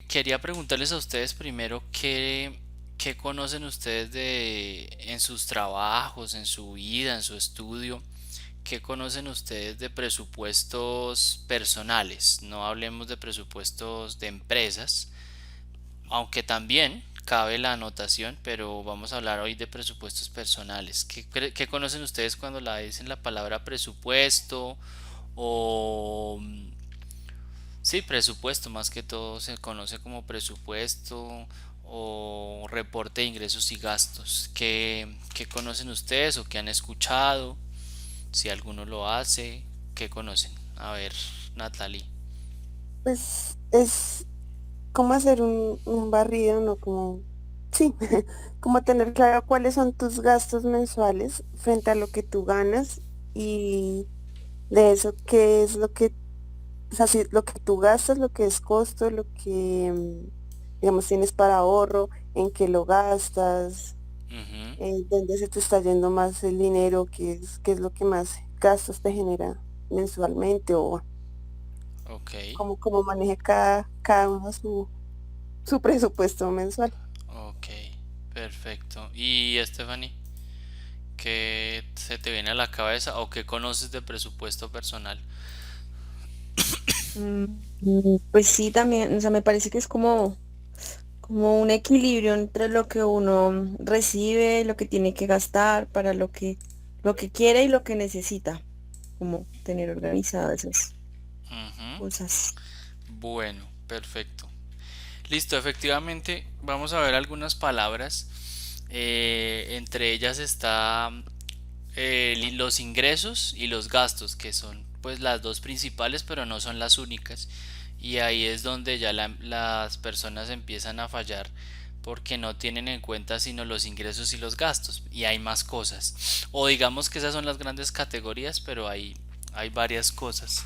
Quería preguntarles a ustedes primero qué conocen ustedes en sus trabajos, en su vida, en su estudio, qué conocen ustedes de presupuestos personales. No hablemos de presupuestos de empresas, aunque también cabe la anotación, pero vamos a hablar hoy de presupuestos personales. ¿Qué conocen ustedes cuando dicen la palabra presupuesto o sí, presupuesto, más que todo se conoce como presupuesto o reporte de ingresos y gastos? ¿Qué conocen ustedes o qué han escuchado? Si alguno lo hace, ¿qué conocen? A ver, Natalie. Pues es como hacer un barrido, ¿no? Como, sí, como tener claro cuáles son tus gastos mensuales frente a lo que tú ganas y de eso qué es lo que, o sea, si lo que tú gastas, lo que es costo, lo que, digamos, tienes para ahorro, en qué lo gastas, Ujú, dónde se te está yendo más el dinero, qué es lo que más gastos te genera mensualmente o ok, cómo maneja cada uno su presupuesto mensual. ok, perfecto. ¿Y Stephanie? ¿Qué se te viene a la cabeza o qué conoces de presupuesto personal? Pues sí, también, o sea, me parece que es como un equilibrio entre lo que uno recibe, lo que tiene que gastar para lo que quiere y lo que necesita, como tener organizadas esas Ujú, cosas. bueno, perfecto. Listo, efectivamente, vamos a ver algunas palabras. Entre ellas está los ingresos y los gastos, que son pues las dos principales, pero no son las únicas. Y ahí es donde ya las personas empiezan a fallar porque no tienen en cuenta sino los ingresos y los gastos. Y hay más cosas. O digamos que esas son las grandes categorías, pero hay varias cosas.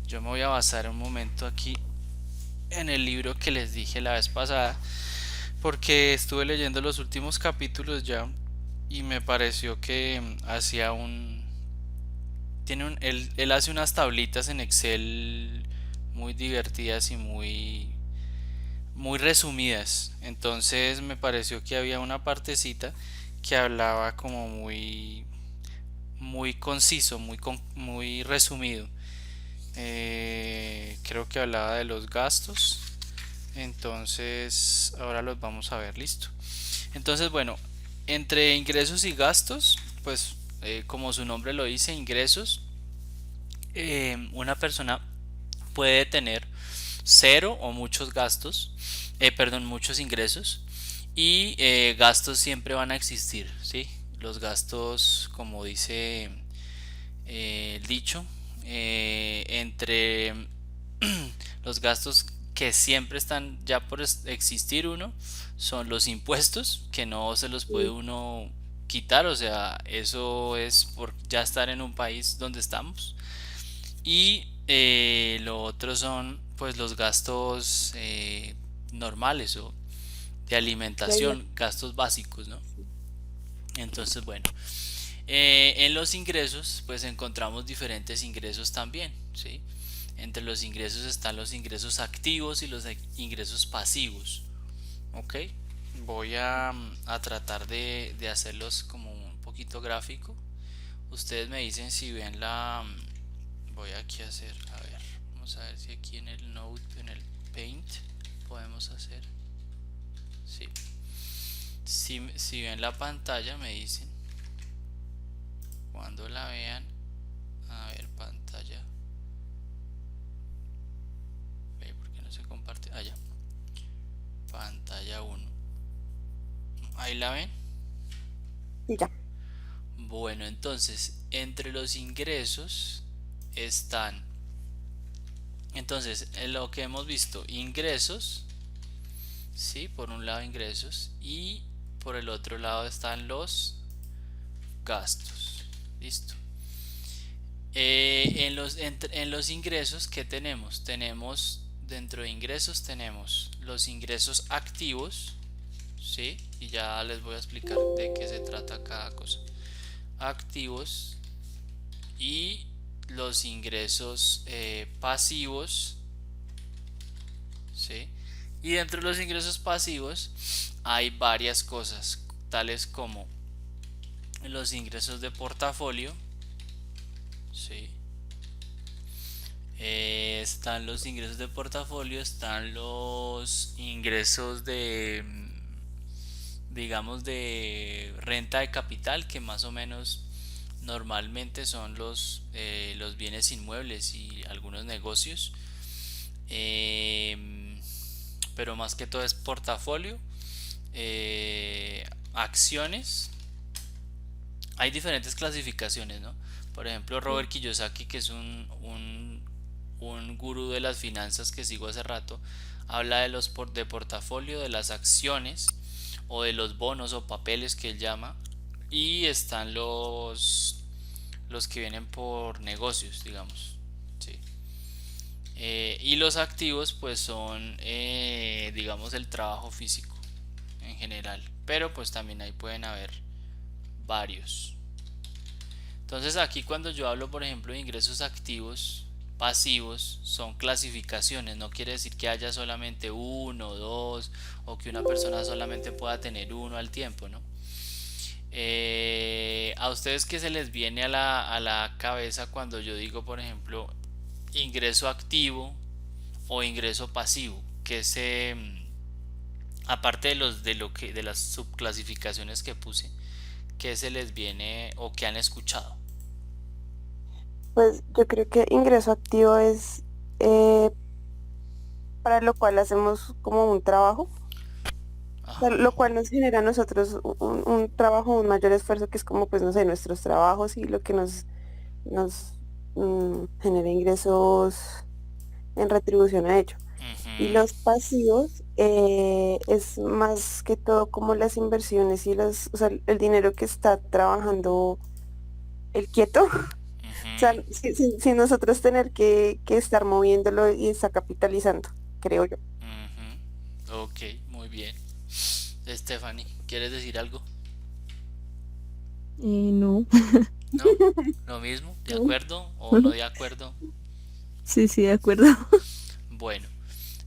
Yo me voy a basar un momento aquí en el libro que les dije la vez pasada, porque estuve leyendo los últimos capítulos ya y me pareció que hacía un él hace unas tablitas en Excel muy divertidas y muy resumidas. Entonces me pareció que había una partecita que hablaba como muy conciso, muy resumido. Creo que hablaba de los gastos. Entonces ahora los vamos a ver, listo. Entonces, bueno, entre ingresos y gastos, pues como su nombre lo dice, ingresos, una persona puede tener cero o muchos gastos, perdón, muchos ingresos y gastos siempre van a existir, ¿sí? Los gastos, como dice el dicho, entre los gastos que siempre están ya por existir uno son los impuestos que no se los puede Sí, uno quitar, o sea, eso es por ya estar en un país donde estamos. Y lo otro son pues los gastos normales o de y ahí alimentación, gastos básicos, ¿no? sí, Entonces, bueno, en los ingresos pues encontramos diferentes ingresos también, ¿sí? Entre los ingresos están los ingresos activos y los ingresos pasivos, ¿ok? Voy a tratar de hacerlos como un poquito gráfico. Ustedes me dicen si ven voy aquí a hacer, a ver, vamos a ver si aquí en el Note, en el Paint, podemos hacer. Sí. Si ven la pantalla me dicen, cuando la vean, a ver, pantalla, ve, ¿por qué no se comparte? Allá, pantalla uno. Ahí la ven. sí, ya. Bueno, entonces, entre los ingresos están, entonces, en lo que hemos visto, ingresos, sí, por un lado ingresos y por el otro lado están los gastos. Listo. En los ingresos, ¿qué tenemos? Tenemos, dentro de ingresos tenemos los ingresos activos, ¿sí? Y ya les voy a explicar de qué se trata cada cosa. Activos y los ingresos pasivos, ¿sí? Y dentro de los ingresos pasivos hay varias cosas, tales como los ingresos de portafolio, ¿sí? Están los ingresos de portafolio, están los ingresos de, digamos, de renta de capital, que más o menos normalmente son los bienes inmuebles y algunos negocios. Eh, pero más que todo es portafolio, acciones. Hay diferentes clasificaciones, ¿no? Por ejemplo, Robert Kiyosaki, que es un gurú de las finanzas que sigo hace rato, habla de portafolio, de las acciones o de los bonos o papeles que él llama, y están los que vienen por negocios, digamos, ¿sí? Y los activos pues son, digamos, el trabajo físico en general, pero pues también ahí pueden haber varios. Entonces aquí cuando yo hablo por ejemplo de ingresos activos, pasivos, son clasificaciones, no quiere decir que haya solamente uno, dos, o que una persona solamente pueda tener uno al tiempo, ¿no? ¿A ustedes qué se les viene a la cabeza cuando yo digo, por ejemplo, ingreso activo o ingreso pasivo? Que se, aparte de de las subclasificaciones que puse, ¿qué se les viene o qué han escuchado? Pues yo creo que ingreso activo es eh, para lo cual hacemos como un trabajo, o sea, Ajá. lo cual nos genera a nosotros un trabajo, un mayor esfuerzo que es como, pues, no sé, nuestros trabajos y lo que nos genera ingresos en retribución a ello. Y Ujú, los pasivos es más que todo como las inversiones y o sea, el dinero que está trabajando el quieto. O sea, ujú, sin nosotros tener que estar moviéndolo y está capitalizando, creo yo. ujú. Ok, muy bien. Stephanie, ¿quieres decir algo? No. ¿No? ¿Lo mismo? ¿De acuerdo o no de acuerdo? Sí, sí, de acuerdo. Bueno,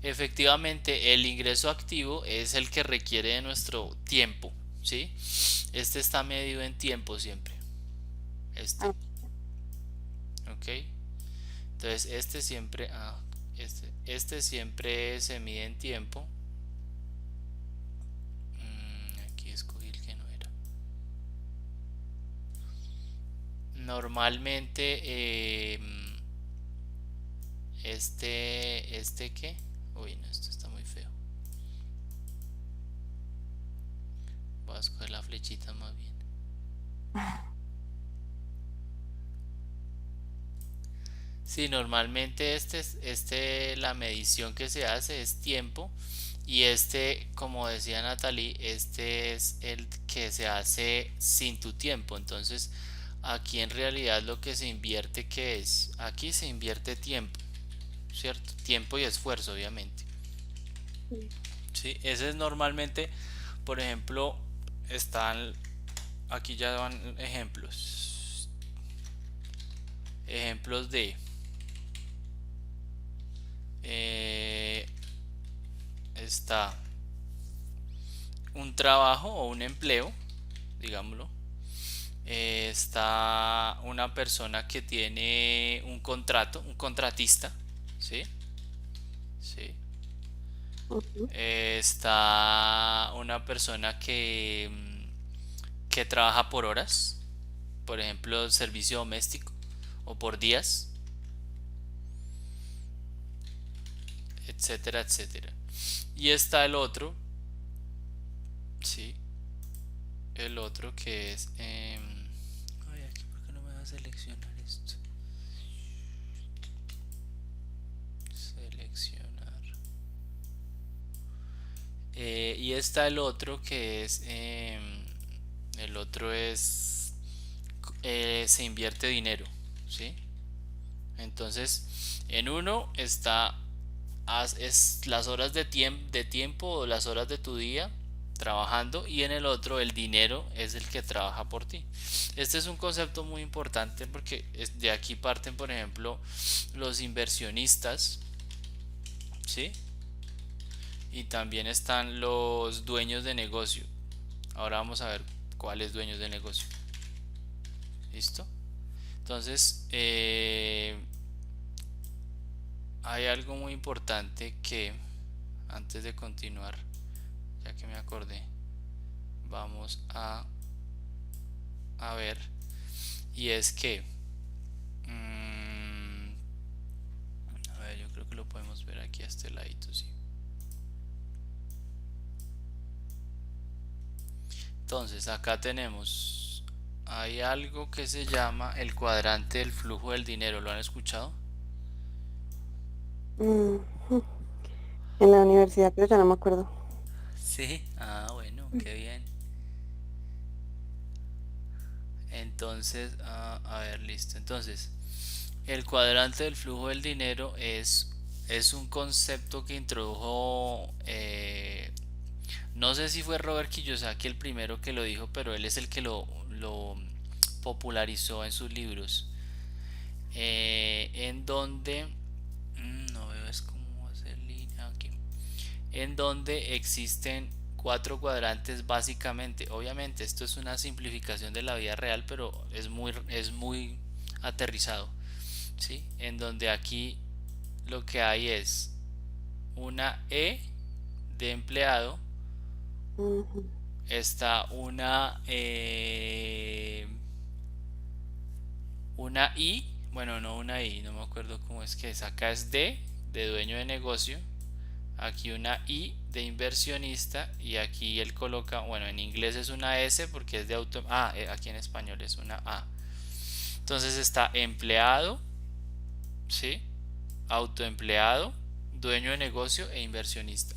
efectivamente el ingreso activo es el que requiere de nuestro tiempo, ¿sí? Este está medido en tiempo siempre. Este, Ah, ¿ok? Entonces este siempre se mide en tiempo. Aquí escogí el que no era. Normalmente, ¿qué? Uy, no, esto está muy feo. Voy a escoger la flechita más bien. Sí, normalmente la medición que se hace es tiempo, y como decía Natalie, este es el que se hace sin tu tiempo. Entonces, aquí en realidad lo que se invierte, ¿qué es? Aquí se invierte tiempo, ¿cierto? Tiempo y esfuerzo, obviamente. sí. Sí, ese es normalmente, por ejemplo, están, aquí ya van ejemplos. Ejemplos de eh, está un trabajo o un empleo, digámoslo. Está una persona que tiene un contrato, un contratista, ¿sí? Sí. Ujú. Está una persona que trabaja por horas, por ejemplo, servicio doméstico, o por días, etcétera, etcétera. Y está el otro, sí, el otro que es... ay, aquí, ¿por qué no me va a seleccionar esto? Seleccionar. Y está el otro que es... el otro es... se invierte dinero, ¿sí? Entonces, en uno está es las horas de tiempo o las horas de tu día trabajando, y en el otro el dinero es el que trabaja por ti. Este es un concepto muy importante porque de aquí parten, por ejemplo, los inversionistas, ¿sí? y también están los dueños de negocio. Ahora vamos a ver cuáles dueños de negocio. ¿Listo? Entonces, hay algo muy importante que antes de continuar, ya que me acordé, vamos a ver, y es que a ver, yo creo que lo podemos ver aquí a este ladito, sí. Entonces acá tenemos, hay algo que se llama el cuadrante del flujo del dinero. ¿Lo han escuchado? Mm, en la universidad, pero ya no me acuerdo. Sí. Ah, bueno, qué bien. Entonces, a ver, listo. Entonces, el cuadrante del flujo del dinero es un concepto que introdujo, no sé si fue Robert Kiyosaki el primero que lo dijo, pero él es el que lo popularizó en sus libros, en donde, no veo, es como hacer línea aquí, en donde existen cuatro cuadrantes básicamente. Obviamente esto es una simplificación de la vida real, pero es muy aterrizado, ¿sí? En donde aquí lo que hay es una E de empleado, Ujú, está una I, bueno, no una I, no me acuerdo cómo es que es, acá es D de dueño de negocio, aquí una I de inversionista, y aquí él coloca, bueno, en inglés es una S porque es de auto, aquí en español es una A. Entonces está empleado, ¿sí? Autoempleado, dueño de negocio e inversionista.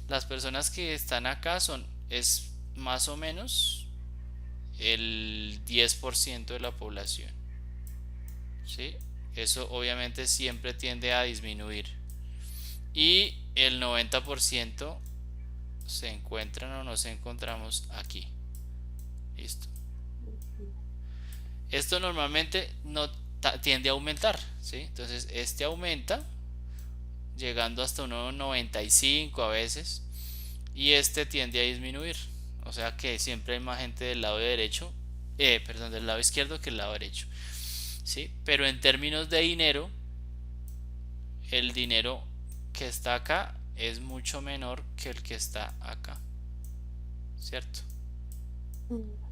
Las personas que están acá es más o menos el 10% de la población, ¿sí? Eso obviamente siempre tiende a disminuir. Y el 90% se encuentran o nos encontramos aquí. Listo. Esto normalmente no tiende a aumentar, ¿sí? Entonces este aumenta llegando hasta 1,95 a veces, y este tiende a disminuir. O sea que siempre hay más gente del lado derecho, perdón, del lado izquierdo que del lado derecho, ¿sí? Pero en términos de dinero, el dinero que está acá es mucho menor que el que está acá, ¿cierto? mm,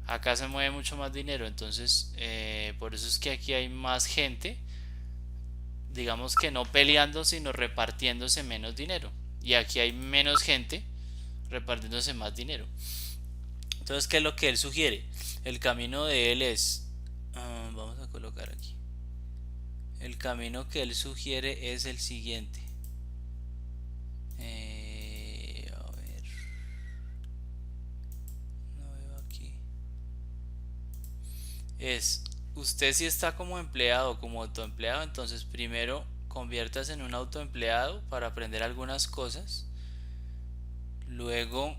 Acá se mueve mucho más dinero, entonces por eso es que aquí hay más gente, digamos que no peleando, sino repartiéndose menos dinero. Y aquí hay menos gente repartiéndose más dinero. Entonces, ¿qué es lo que él sugiere? El camino de él es, vamos a colocar aquí. El camino que él sugiere es el siguiente. A ver, no veo aquí. Es, usted si está como empleado, como autoempleado, entonces primero conviértase en un autoempleado para aprender algunas cosas. Luego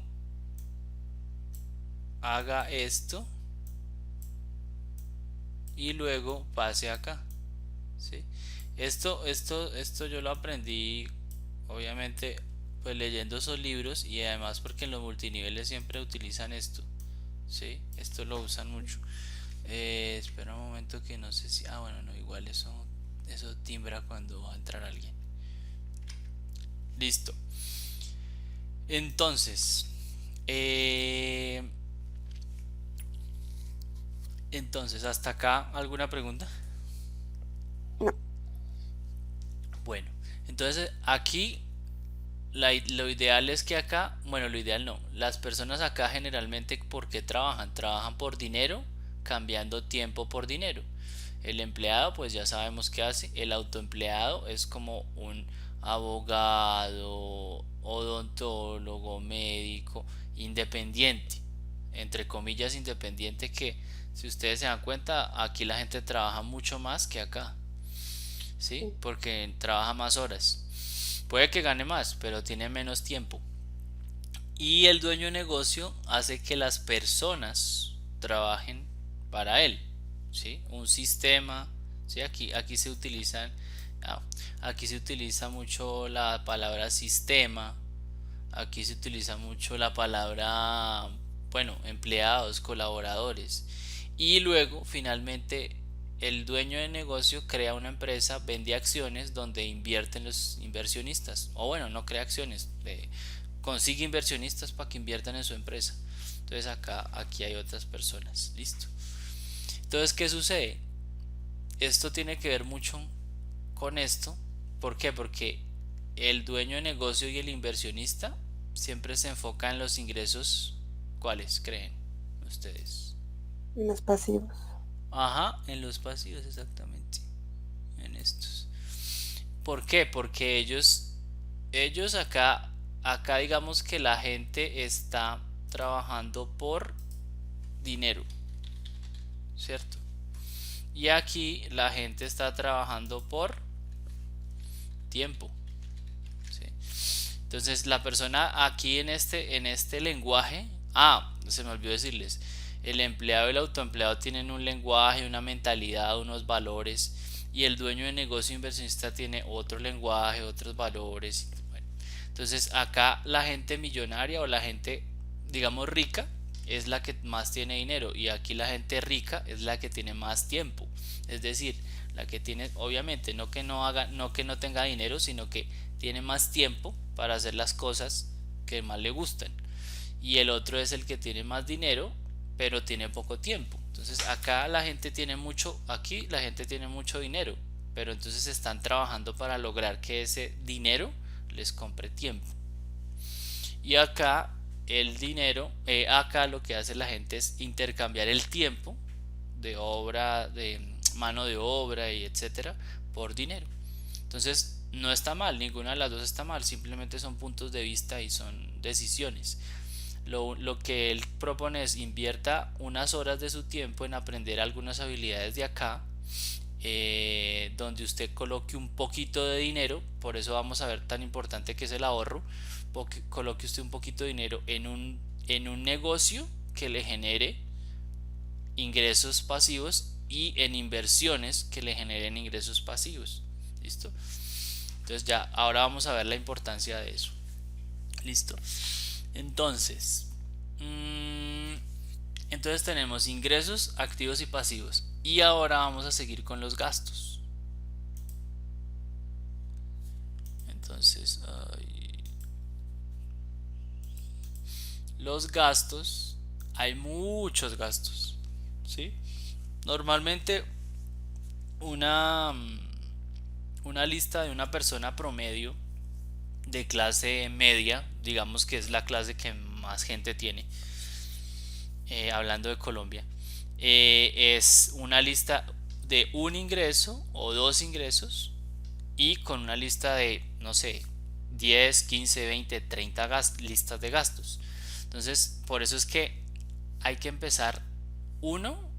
haga esto y luego pase acá, ¿sí? Esto yo lo aprendí, obviamente, pues leyendo esos libros, y además porque en los multiniveles siempre utilizan esto, ¿sí? Esto lo usan mucho. Espera un momento que no sé si... bueno, no, igual eso timbra cuando va a entrar alguien. Listo. Entonces, eh, hasta acá, ¿alguna pregunta? no, Bueno, entonces aquí lo ideal es que acá, bueno, lo ideal no, las personas acá generalmente, ¿por qué trabajan? Trabajan por dinero, cambiando tiempo por dinero. El empleado, pues ya sabemos qué hace. El autoempleado es como un abogado, odontólogo, médico, independiente, entre comillas independiente, que si ustedes se dan cuenta, aquí la gente trabaja mucho más que acá, ¿sí? sí, Porque trabaja más horas. Puede que gane más, pero tiene menos tiempo. Y el dueño de negocio hace que las personas trabajen para él, ¿sí? Un sistema, ¿sí? Aquí se utilizan, aquí se utiliza mucho la palabra sistema, aquí se utiliza mucho la palabra, bueno, empleados, colaboradores. Y luego, finalmente, el dueño de negocio crea una empresa, vende acciones donde invierten los inversionistas. O bueno, no crea acciones, consigue inversionistas para que inviertan en su empresa. Entonces aquí hay otras personas. Listo. Entonces, ¿qué sucede? Esto tiene que ver mucho con esto. ¿Por qué? Porque el dueño de negocio y el inversionista siempre se enfoca en los ingresos. ¿Cuáles creen ustedes? Los pasivos. Ajá, en los pasivos exactamente. En estos. ¿Por qué? Porque ellos acá digamos que la gente está trabajando por dinero, ¿cierto? Y aquí la gente está trabajando por tiempo, ¿sí? Entonces la persona aquí en este lenguaje, se me olvidó decirles, el empleado y el autoempleado tienen un lenguaje, una mentalidad, unos valores, y el dueño de negocio inversionista tiene otro lenguaje, otros valores. Bueno, entonces acá la gente millonaria o la gente, digamos, rica es la que más tiene dinero, y aquí la gente rica es la que tiene más tiempo. Es decir, la que tiene, obviamente, no que no haga, no que no tenga dinero, sino que tiene más tiempo para hacer las cosas que más le gustan. Y el otro es el que tiene más dinero, pero tiene poco tiempo. Entonces acá la gente tiene mucho, aquí la gente tiene mucho dinero, pero entonces están trabajando para lograr que ese dinero les compre tiempo. Y acá el dinero, acá lo que hace la gente es intercambiar el tiempo de obra, de mano de obra y etcétera, por dinero. Entonces no está mal, ninguna de las dos está mal, simplemente son puntos de vista y son decisiones. Lo que él propone es invierta unas horas de su tiempo en aprender algunas habilidades de acá, donde usted coloque un poquito de dinero. Por eso vamos a ver tan importante que es el ahorro. Coloque usted un poquito de dinero en un negocio que le genere ingresos pasivos y en inversiones que le generen ingresos pasivos. ¿Listo? Entonces ya, ahora vamos a ver la importancia de eso. Listo. Entonces, entonces tenemos ingresos activos y pasivos. Y ahora vamos a seguir con los gastos. Entonces, los gastos, hay muchos gastos, ¿sí? Normalmente una, una lista de una persona promedio de clase media, digamos que es la clase que más gente tiene, hablando de Colombia, es una lista de un ingreso o dos ingresos y con una lista de, no sé, 10, 15, 20, 30 listas de gastos. Entonces, por eso es que hay que empezar uno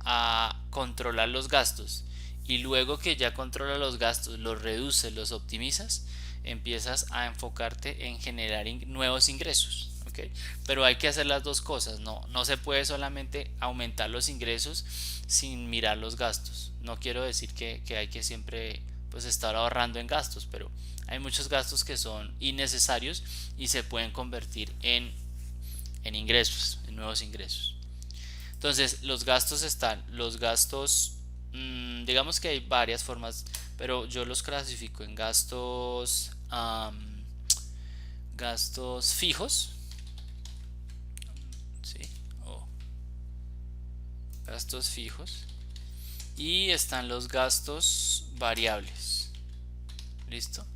a controlar los gastos, y luego que ya controlas los gastos, los reduces, los optimizas, empiezas a enfocarte en generar nuevos ingresos, ¿ok? Pero hay que hacer las dos cosas, no se puede solamente aumentar los ingresos sin mirar los gastos. No quiero decir que hay que siempre pues estar ahorrando en gastos, pero hay muchos gastos que son innecesarios y se pueden convertir en ingresos, en nuevos ingresos. Entonces, los gastos digamos que hay varias formas, pero yo los clasifico en gastos fijos, ¿sí? O gastos fijos, y están los gastos variables. ¿Listo?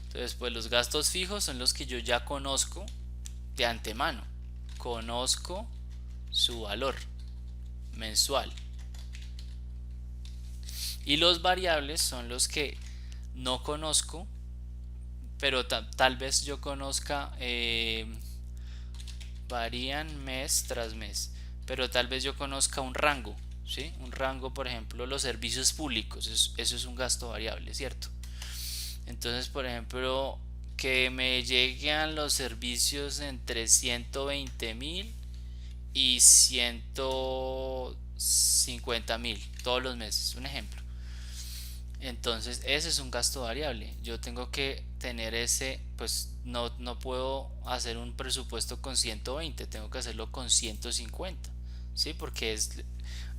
Entonces, pues los gastos fijos son los que yo ya conozco de antemano, conozco su valor mensual. Y los variables son los que no conozco, pero tal vez yo conozca, varían mes tras mes, pero tal vez yo conozca un rango, ¿sí? Un rango, por ejemplo, los servicios públicos, eso es un gasto variable, ¿cierto? Entonces, por ejemplo, que me lleguen los servicios entre 120.000 y 150.000 todos los meses, un ejemplo. Entonces, ese es un gasto variable. Yo tengo que tener ese, pues no puedo hacer un presupuesto con 120, tengo que hacerlo con 150, ¿sí? Porque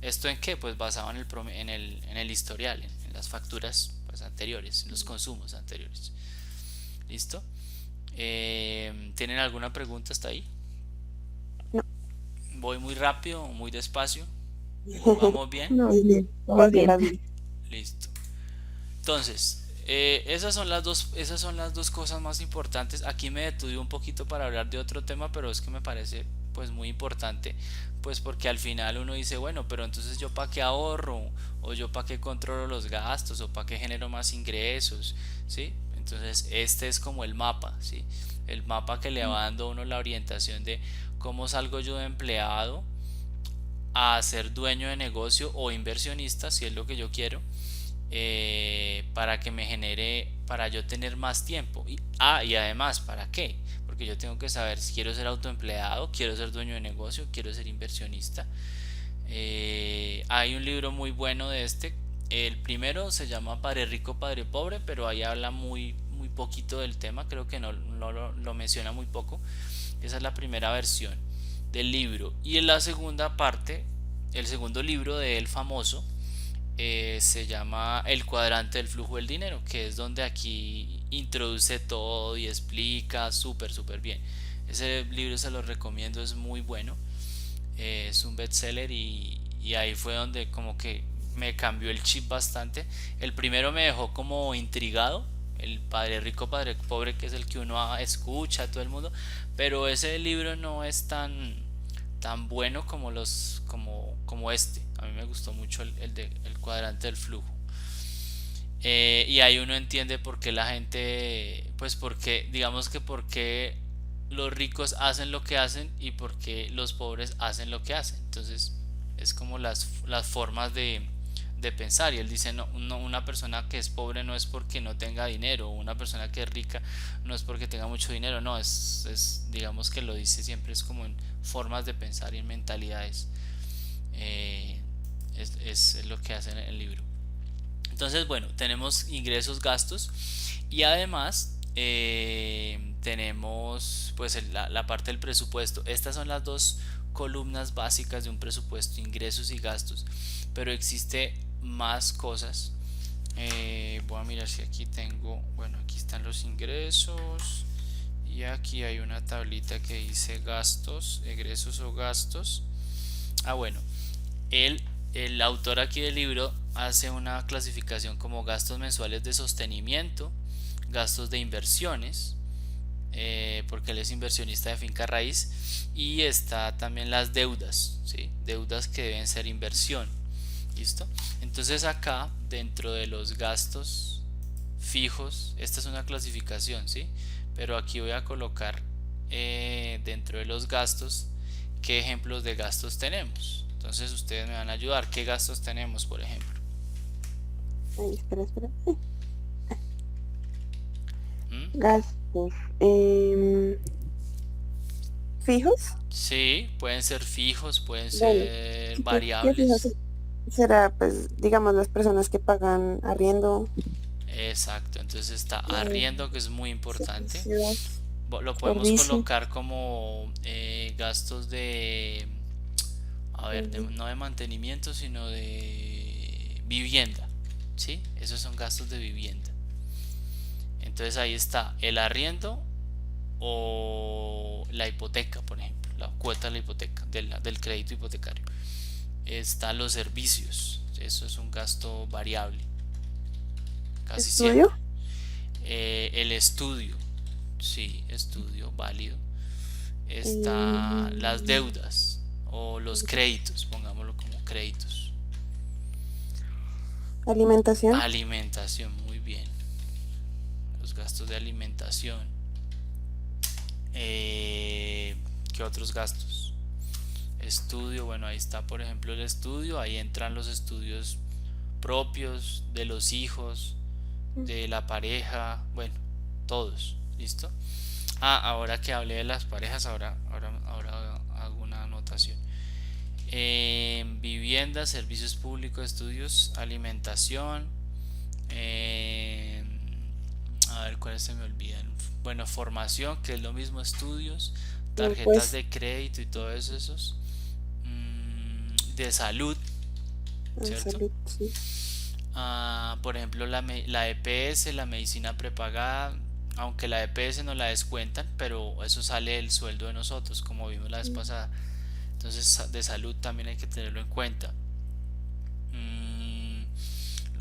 ¿esto en qué? Pues basado en el historial, en las facturas pues, anteriores, en los consumos anteriores. ¿Listo? ¿Tienen alguna pregunta hasta ahí? No. ¿Voy muy rápido o muy despacio? ¿Vamos bien? No, bien, Vas vamos bien, bien. vas bien. Listo. Entonces, esas son las dos cosas más importantes. Aquí me detuve un poquito para hablar de otro tema, pero es que me parece pues muy importante, pues porque al final uno dice, bueno, pero entonces yo para qué ahorro, o yo para qué controlo los gastos, o para qué genero más ingresos, ¿sí? Entonces este es como el mapa, ¿sí? El mapa que le va dando a uno la orientación de cómo salgo yo de empleado a ser dueño de negocio o inversionista, si es lo que yo quiero, para que me genere, para yo tener más tiempo. Y además, ¿para qué? Porque yo tengo que saber si quiero ser autoempleado, quiero ser dueño de negocio, quiero ser inversionista. Hay un libro muy bueno de este. El primero se llama Padre Rico, Padre Pobre, pero ahí habla muy poquito del tema, creo que no lo menciona muy poco. Esa es la primera versión del libro. Y en la segunda parte, el segundo libro de él famoso, se llama El cuadrante del flujo del dinero, que es donde aquí introduce todo y explica súper bien. Ese libro se lo recomiendo, es muy bueno, es un bestseller y ahí fue donde como que me cambió el chip bastante. El primero me dejó como intrigado, el Padre Rico, Padre Pobre, que es el que uno escucha a todo el mundo, pero ese libro no es tan bueno como como este. A mí me gustó mucho el cuadrante del flujo. Y ahí uno entiende por qué la gente, pues porque, digamos que por qué los ricos hacen lo que hacen y por qué los pobres hacen lo que hacen. Entonces es como las formas de pensar. Y él dice, no, una persona que es pobre no es porque no tenga dinero, una persona que es rica no es porque tenga mucho dinero, no, digamos que lo dice siempre, es como en formas de pensar y en mentalidades. Eh, es lo que hace en el libro. Entonces, bueno, tenemos ingresos, gastos y además tenemos pues la parte del presupuesto. Estas son las dos columnas básicas de un presupuesto, ingresos y gastos, pero existe más cosas. Voy a mirar si aquí tengo, bueno, aquí están los ingresos y aquí hay una tablita que dice gastos, egresos o gastos. Bueno, el, el autor aquí del libro hace una clasificación como gastos mensuales de sostenimiento, gastos de inversiones, porque él es inversionista de finca raíz, y está también las deudas, ¿sí? Deudas que deben ser inversión. ¿Listo? Entonces acá, dentro de los gastos fijos, esta es una clasificación, ¿sí? Pero aquí voy a colocar dentro de los gastos qué ejemplos de gastos tenemos. Entonces ustedes me van a ayudar. ¿Qué gastos tenemos, por ejemplo? Ay, espera. ¿Mm? Gastos. ¿Fijos? Sí, pueden ser fijos, pueden Bueno, ser ¿qué fijos variables. será? Pues, digamos, las personas que pagan arriendo, Exacto, entonces está eh, arriendo, que es muy importante. servicios, Lo podemos servicio, colocar como gastos a ver, eh, no de mantenimiento, sino de vivienda. ¿Sí? Esos son gastos de vivienda. Entonces ahí está el arriendo o la hipoteca, por ejemplo, la cuota de la hipoteca, del crédito hipotecario. Están los servicios, eso es un gasto variable, casi estudio. siempre. El estudio, sí, estudio válido. Está las eh, deudas o los créditos, pongámoslo como créditos. Alimentación. Alimentación, muy bien. Los gastos de alimentación. Eh, ¿Qué otros gastos? Estudio, bueno, ahí está por ejemplo el estudio, ahí entran los estudios propios de los hijos, de la pareja, bueno, todos, ¿listo? Ahora que hablé de las parejas, ahora hago una anotación. Vivienda, servicios públicos, estudios, alimentación, Eh, a ver cuáles se me olvidan. Bueno, formación, que es lo mismo, estudios, tarjetas Pues de crédito y todos esos. De salud, en ¿cierto? salud, sí. Por ejemplo, la EPS, la medicina prepagada, aunque la EPS no la descuentan, pero eso sale del sueldo de nosotros, como vimos la vez Mm, pasada. Entonces, de salud también hay que tenerlo en cuenta. Mm,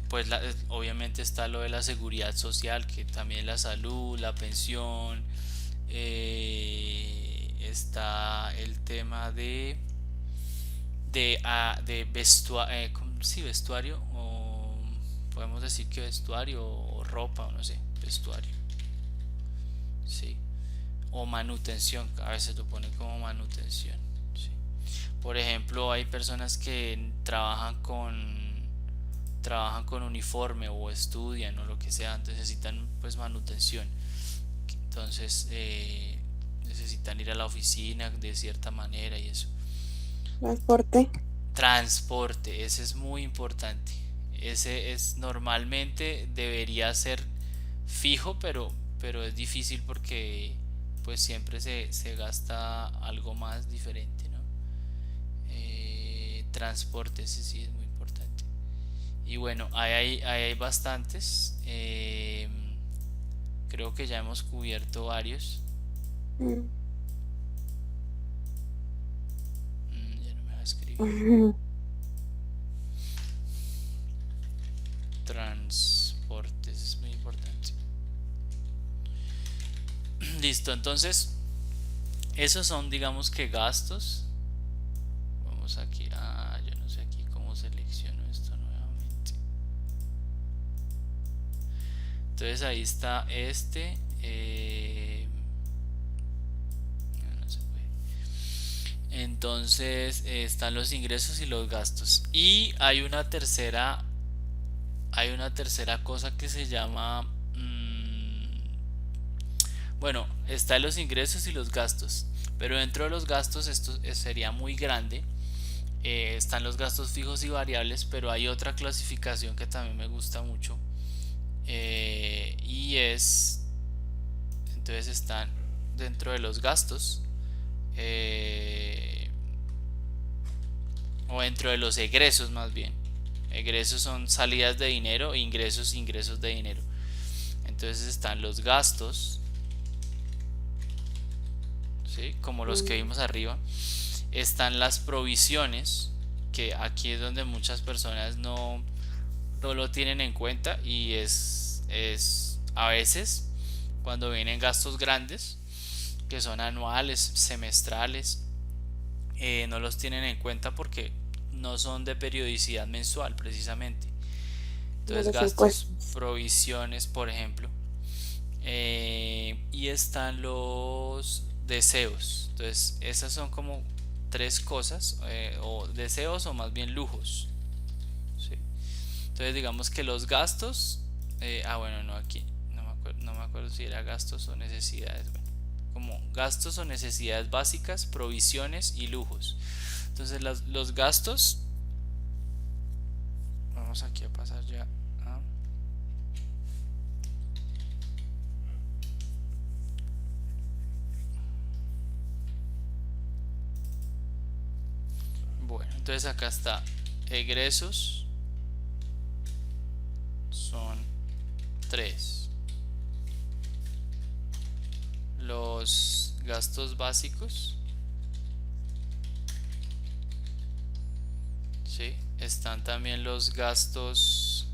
pues obviamente está lo de la seguridad social, que también la salud, la pensión, está el tema de vestuario, sí, vestuario, o podemos decir que vestuario o ropa, o no sé, vestuario, sí, o manutención, a veces lo ponen como manutención, sí. Por ejemplo, hay personas que trabajan con uniforme o estudian o lo que sea, entonces necesitan pues manutención. Entonces necesitan ir a la oficina de cierta manera y eso. transporte. Transporte, ese es muy importante. Ese es normalmente debería ser fijo, pero es difícil porque pues siempre se gasta algo más diferente, ¿no? Transporte, ese sí es muy importante. Y bueno, ahí hay bastantes. Creo que ya hemos cubierto varios. Mm. Ya no me va a escribir. Ujú. Transportes es muy importante. Listo, entonces esos son digamos que gastos. Vamos aquí. Yo no sé aquí cómo selecciono esto nuevamente. Entonces ahí está este. No se puede. Entonces están los ingresos y los gastos. Y hay una tercera cosa que se llama, bueno, están los ingresos y los gastos. Pero dentro de los gastos esto sería muy grande. Están los gastos fijos y variables, pero hay otra clasificación que también me gusta mucho. Y entonces están dentro de los gastos, eh, o dentro de los egresos más bien. Egresos son salidas de dinero e ingresos de dinero. Entonces están los gastos, ¿sí? Como los que Mm, vimos arriba. Están las provisiones, que aquí es donde muchas personas no lo tienen en cuenta y es a veces cuando vienen gastos grandes, que son anuales, semestrales, no los tienen en cuenta porque no son de periodicidad mensual precisamente. de Entonces los gastos, impuestos. provisiones, por ejemplo. Y están los deseos. Entonces esas son como tres cosas, o deseos o más bien lujos. ¿Sí? Entonces digamos que los gastos, bueno, no aquí, no me acuerdo si era gastos o necesidades. Bueno, como gastos o necesidades básicas, provisiones y lujos. Entonces los gastos, vamos aquí a pasar ya a... Bueno, entonces acá está egresos, son tres. Los gastos básicos, ¿sí? Están también los gastos,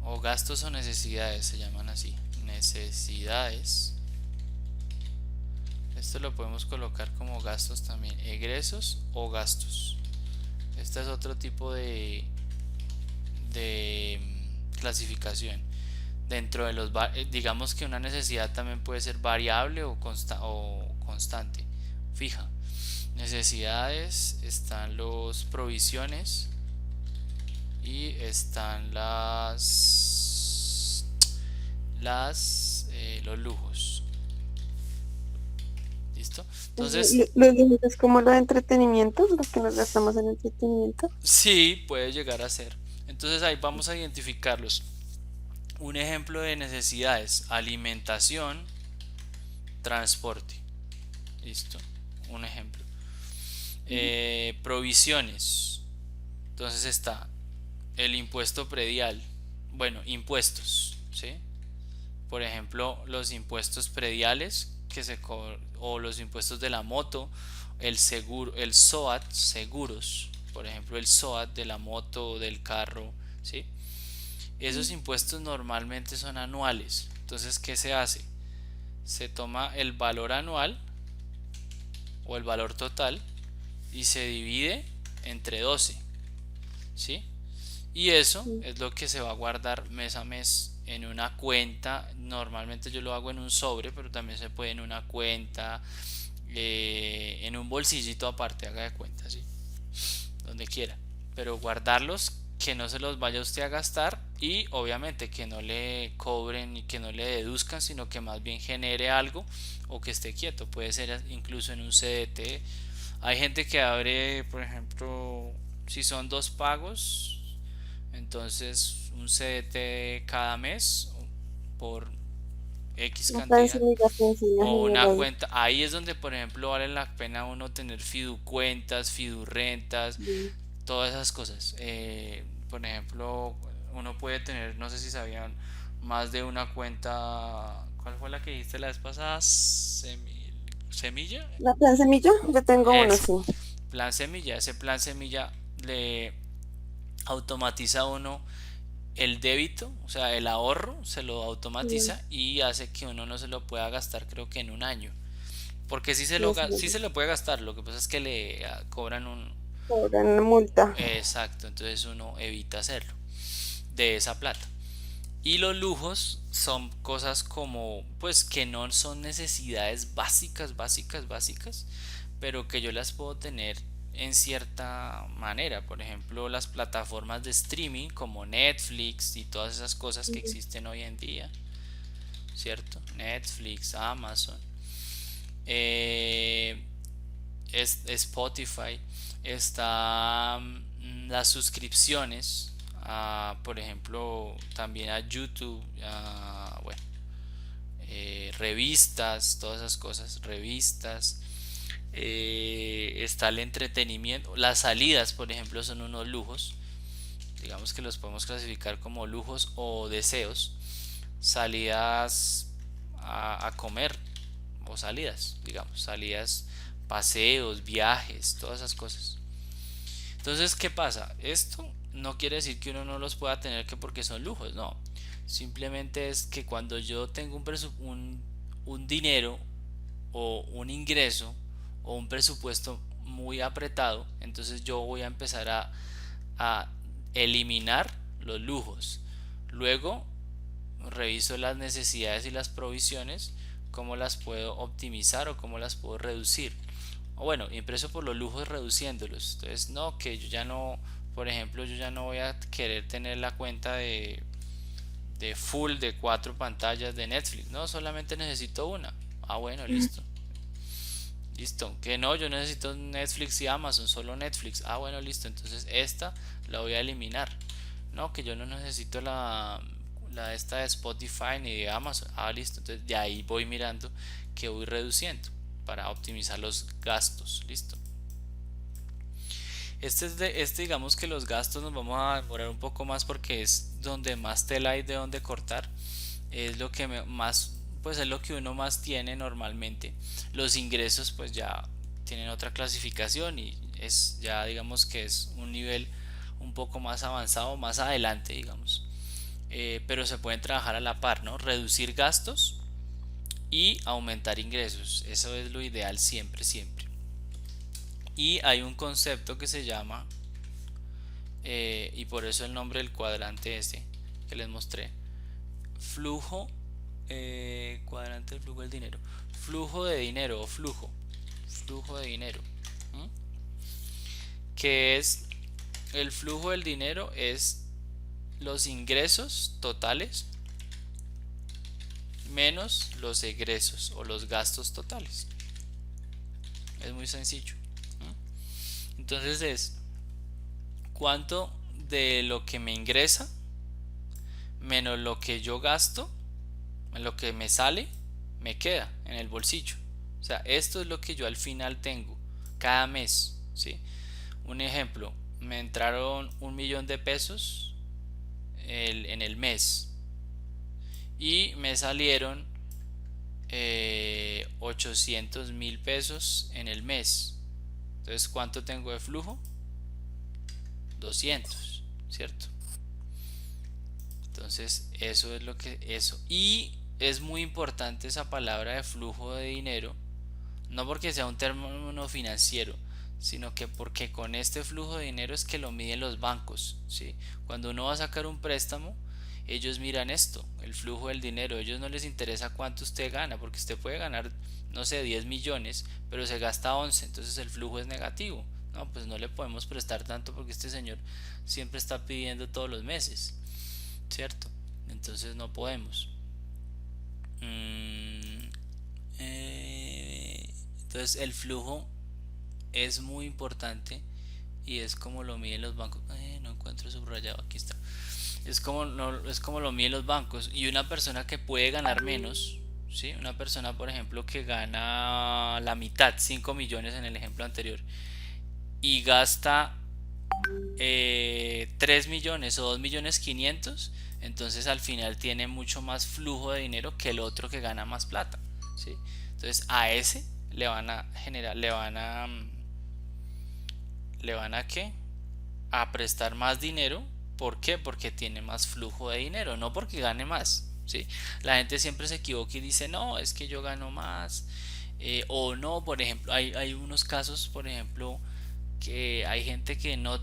o gastos o necesidades, se llaman así, necesidades. Esto lo podemos colocar como gastos también, egresos o gastos. Este es otro tipo de clasificación. Dentro de digamos que una necesidad también puede ser variable o constante, fija. Necesidades, están los provisiones y están los lujos. ¿Listo? Entonces, Los límites como lo de entretenimiento, lo que nos gastamos en entretenimiento. sí, puede llegar a ser. Entonces ahí vamos a identificarlos. Un ejemplo de necesidades: alimentación, transporte. Listo. Un ejemplo. Provisiones. Entonces está el impuesto predial. Bueno, impuestos, ¿sí? Por ejemplo, los impuestos prediales o los impuestos de la moto, el seguro, el SOAT, seguros, por ejemplo, el SOAT de la moto o del carro, ¿sí? Esos impuestos normalmente son anuales. Entonces, ¿qué se hace? Se toma el valor anual o el valor total y se divide entre 12, ¿sí? Y eso Sí. es lo que se va a guardar mes a mes en una cuenta. Normalmente yo lo hago en un sobre, pero también se puede en una cuenta, en un bolsillito aparte, haga de cuenta, ¿sí? Donde quiera. Pero guardarlos, que no se los vaya usted a gastar y obviamente que no le cobren y que no le deduzcan, sino que más bien genere algo o que esté quieto. Puede ser incluso en un CDT. Hay gente que abre, por ejemplo, si son dos pagos, entonces un CDT cada mes por X La Francia cantidad, migración te enseña a o una generar. cuenta. Ahí es donde, por ejemplo, vale la pena uno tener fiducuentas, fidurrentas, Sí. todas esas cosas. Por ejemplo, uno puede tener, no sé si sabían, más de una cuenta. ¿Cuál fue la que dijiste la vez pasada? ¿Semilla? ¿La plan semilla? Yo tengo uno, Es sí. plan semilla. Ese plan semilla le automatiza a uno el débito, o sea, el ahorro se lo Sí, automatiza y hace que uno no se lo pueda gastar, creo que en un año. Porque sí, eso lo sí se lo puede gastar, lo que pasa es que le cobran un... cobran una multa. Exacto, entonces uno evita hacerlo de esa plata. Y los lujos son cosas como, pues que no son necesidades básicas, básicas, básicas, pero que yo las puedo tener en cierta manera. Por ejemplo, las plataformas de streaming como Netflix y todas esas cosas que Sí. existen hoy en día, ¿cierto? Netflix, Amazon, eh, Spotify, está las suscripciones por ejemplo, también a YouTube, bueno, revistas, todas esas cosas, revistas, está el entretenimiento, las salidas, por ejemplo, son unos lujos, digamos que los podemos clasificar como lujos o deseos, salidas a comer o salidas, digamos, salidas, paseos, viajes, todas esas cosas. Entonces, ¿qué pasa? Esto no quiere decir que uno no los pueda tener que porque son lujos, no. Simplemente es que cuando yo tengo un dinero o un ingreso o un presupuesto muy apretado, entonces yo voy a empezar a eliminar los lujos. Luego reviso las necesidades y las provisiones, cómo las puedo optimizar o cómo las puedo reducir. O bueno, impreso por los lujos reduciéndolos. Entonces, no, que yo ya no, por ejemplo, yo ya no voy a querer tener la cuenta de full de cuatro pantallas de Netflix. No, solamente necesito una. Ah, bueno, listo. Listo. Que no, yo necesito Netflix y Amazon, solo Netflix. Ah, bueno, listo. Entonces esta la voy a eliminar. No, que yo no necesito la esta de Spotify ni de Amazon. Ah, listo. Entonces de ahí voy mirando que voy reduciendo para optimizar los gastos. Listo. Este digamos que los gastos nos vamos a demorar un poco más porque es donde más tela hay de donde cortar. Es lo que más, pues es lo que uno más tiene normalmente. Los ingresos pues ya tienen otra clasificación y es ya digamos que es un nivel un poco más avanzado, más adelante digamos. Pero se pueden trabajar a la par, ¿no? Reducir gastos y aumentar ingresos. Eso es lo ideal siempre, siempre. Y hay un concepto que se llama, y por eso el nombre del cuadrante este que les mostré, flujo, cuadrante del flujo del dinero, flujo de dinero o flujo de dinero, ¿m? Que es el flujo del dinero es los ingresos totales menos los egresos o los gastos totales. Es muy sencillo. ¿M? Entonces es cuánto de lo que me ingresa menos lo que yo gasto, lo que me sale, me queda en el bolsillo. O sea, esto es lo que yo al final tengo cada mes, ¿sí? Un ejemplo, me entraron 1 millón de pesos en el mes y me salieron 800.000 pesos en el mes. Entonces, ¿cuánto tengo de flujo? 200, ¿cierto? Entonces, eso es lo que eso. Y es muy importante esa palabra de flujo de dinero, no porque sea un término financiero, sino que porque con este flujo de dinero es que lo miden los bancos, ¿sí? Cuando uno va a sacar un préstamo, ellos miran esto, el flujo del dinero. A ellos no les interesa cuánto usted gana, porque usted puede ganar, no sé, 10 millones, pero se gasta 11, entonces el flujo es negativo. No, pues no le podemos prestar tanto porque este señor siempre está pidiendo todos los meses, ¿cierto? Entonces no podemos. Mm, entonces el flujo es muy importante y es como lo miden los bancos. No encuentro subrayado, aquí está. Es como, no, es como lo miden los bancos. Y una persona que puede ganar menos, ¿sí? Una persona, por ejemplo, que gana la mitad, 5 millones en el ejemplo anterior, y gasta 3 millones o 2 millones 500, entonces al final tiene mucho más flujo de dinero que el otro que gana más plata, ¿sí? Entonces a ese le van a generar, le van a ¿qué? A prestar más dinero. ¿Por qué? Porque tiene más flujo de dinero, no porque gane más, ¿sí? La gente siempre se equivoca y dice, no, es que yo gano más, o no. Por ejemplo, hay unos casos, por ejemplo, que hay gente que no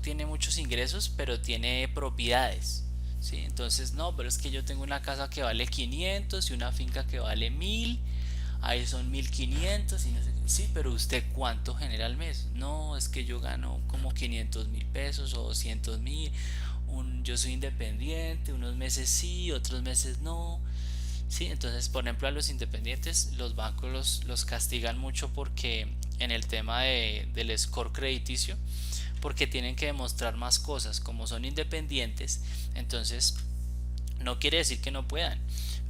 tiene muchos ingresos, pero tiene propiedades, ¿sí? Entonces, no, pero es que yo tengo una casa que vale 500 y una finca que vale 1000, ahí son 1500 y no sé qué. Sí, pero usted cuánto genera al mes. No, es que yo gano como 500.000 pesos o 200.000. Yo soy independiente, unos meses sí, otros meses no. Sí, entonces, por ejemplo, a los independientes los bancos los castigan mucho porque en el tema del score crediticio, porque tienen que demostrar más cosas. Como son independientes, entonces no quiere decir que no puedan.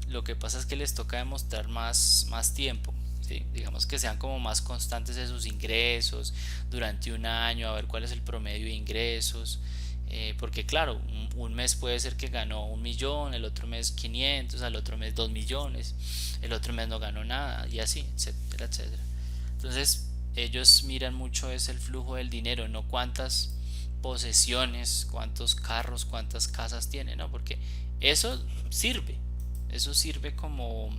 Lo que pasa es que les toca demostrar más tiempo, ¿sí? Digamos que sean como más constantes en sus ingresos durante un año, a ver cuál es el promedio de ingresos. Porque claro, un mes puede ser que ganó 1 millón, el otro mes 500, al otro mes 2 millones, el otro mes no ganó nada y así, etcétera, etcétera. Entonces ellos miran mucho es el flujo del dinero, no cuántas posesiones, cuántos carros, cuántas casas tiene, ¿no? Porque eso sirve, eso sirve como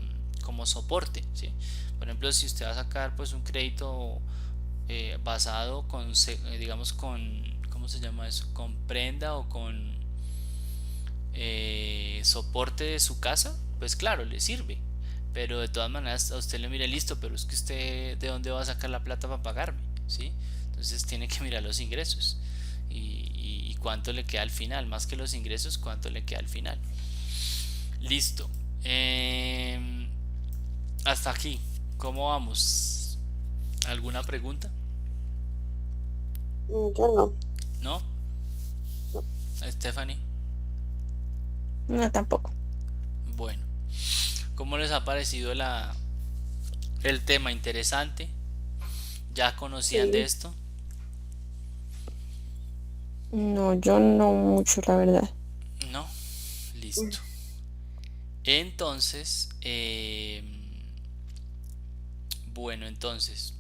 soporte, ¿sí? Por ejemplo, si usted va a sacar pues un crédito basado con, digamos, con, ¿cómo se llama eso? Con prenda o con soporte de su casa, pues claro, le sirve. Pero de todas maneras a usted le mira, listo, pero es que usted de dónde va a sacar la plata para pagarme, ¿sí? Entonces tiene que mirar los ingresos y cuánto le queda al final, más que los ingresos, cuánto le queda al final. Listo. Hasta aquí, ¿cómo vamos? ¿Alguna pregunta? Yo no. ¿No? No. Stephanie. No, tampoco. Bueno, ¿cómo les ha parecido el tema? ¿Interesante? ¿Ya conocían de Sí. esto? No, yo no mucho, la verdad. No, listo. Entonces, bueno, entonces,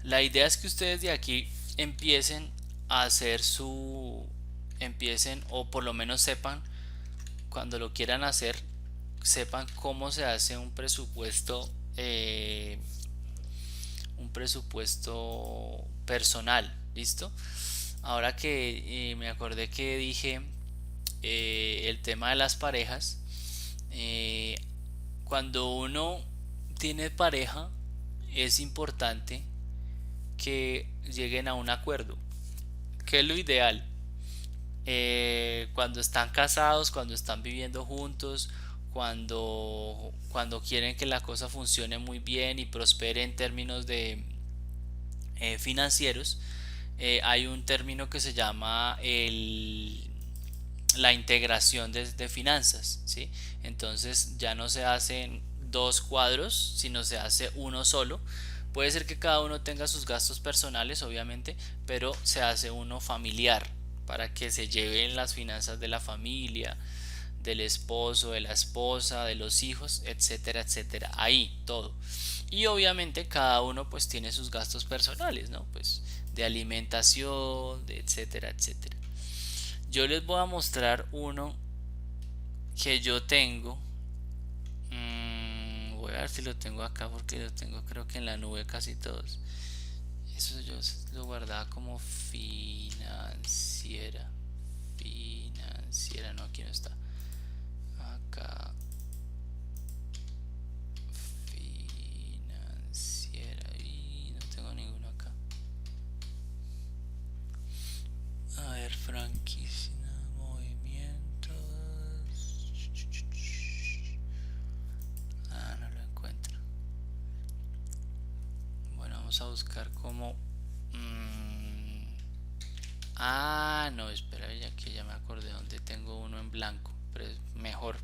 la idea es que ustedes de aquí empiecen a hacer empiecen o por lo menos sepan, cuando lo quieran hacer, sepan cómo se hace un presupuesto personal, ¿listo? Ahora que me acordé que dije el tema de las parejas, eh, cuando uno tiene pareja es importante que lleguen a un acuerdo, que es lo ideal. Cuando están casados, cuando están viviendo juntos, cuando quieren que la cosa funcione muy bien y prospere en términos de financieros, hay un término que se llama la integración de finanzas, ¿sí? Entonces ya no se hacen dos cuadros, sino se hace uno solo. Puede ser que cada uno tenga sus gastos personales, obviamente, pero se hace uno familiar para que se lleven las finanzas de la familia, del esposo, de la esposa, de los hijos, etcétera, etcétera. Ahí todo. Y obviamente cada uno pues tiene sus gastos personales, ¿no? Pues de alimentación, de etcétera, etcétera. Yo les voy a mostrar uno que yo tengo. Voy a ver si lo tengo acá porque lo tengo creo que en la nube casi todos. Eso yo lo guardaba como financiera. Financiera, no, aquí no está. Acá. Financiera. Y no tengo ninguno acá. A ver, franquicia, movimientos. No lo encuentro. Bueno, vamos a buscar como... no, espera, ya que ya me acordé donde tengo uno en blanco, pero es mejor.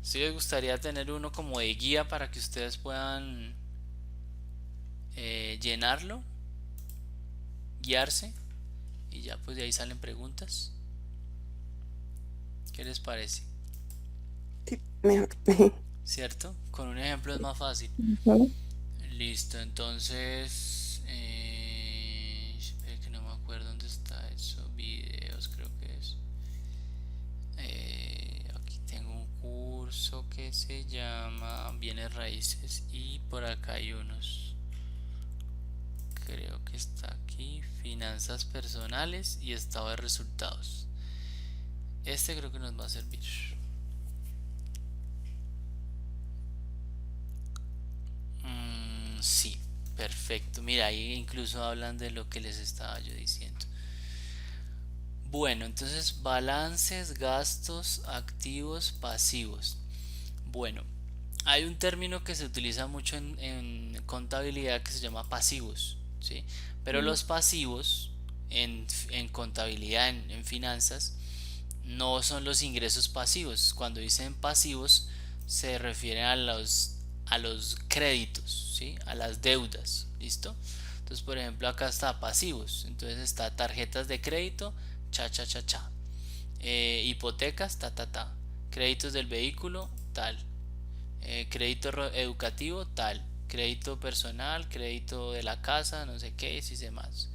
Si les gustaría tener uno como de guía para que ustedes puedan llenarlo, guiarse y ya pues de ahí salen preguntas. ¿Qué les parece? Sí, mejor. ¿Cierto? Con un ejemplo es más fácil. Ujú. Listo, entonces espera que no me acuerdo dónde está eso. Videos creo que es. Aquí tengo un curso que se llama Bienes Raíces y por acá hay unos. Creo que está aquí, finanzas personales y estado de resultados. Este creo que nos va a servir. Sí, perfecto. Mira, ahí incluso hablan de lo que les estaba yo diciendo. Bueno, entonces balances, gastos, activos, pasivos. Bueno, hay un término que se utiliza mucho en contabilidad que se llama pasivos, ¿sí? Pero Ujú. los pasivos en contabilidad, en finanzas, no son los ingresos pasivos. Cuando dicen pasivos, se refieren a los créditos, ¿sí? A las deudas, ¿listo? Entonces, por ejemplo, acá está pasivos. Entonces está tarjetas de crédito, cha, cha, cha, cha. Hipotecas, ta, ta, ta. Créditos del vehículo, tal. Crédito educativo, tal. Crédito personal, crédito de la casa, no sé qué, si sé más.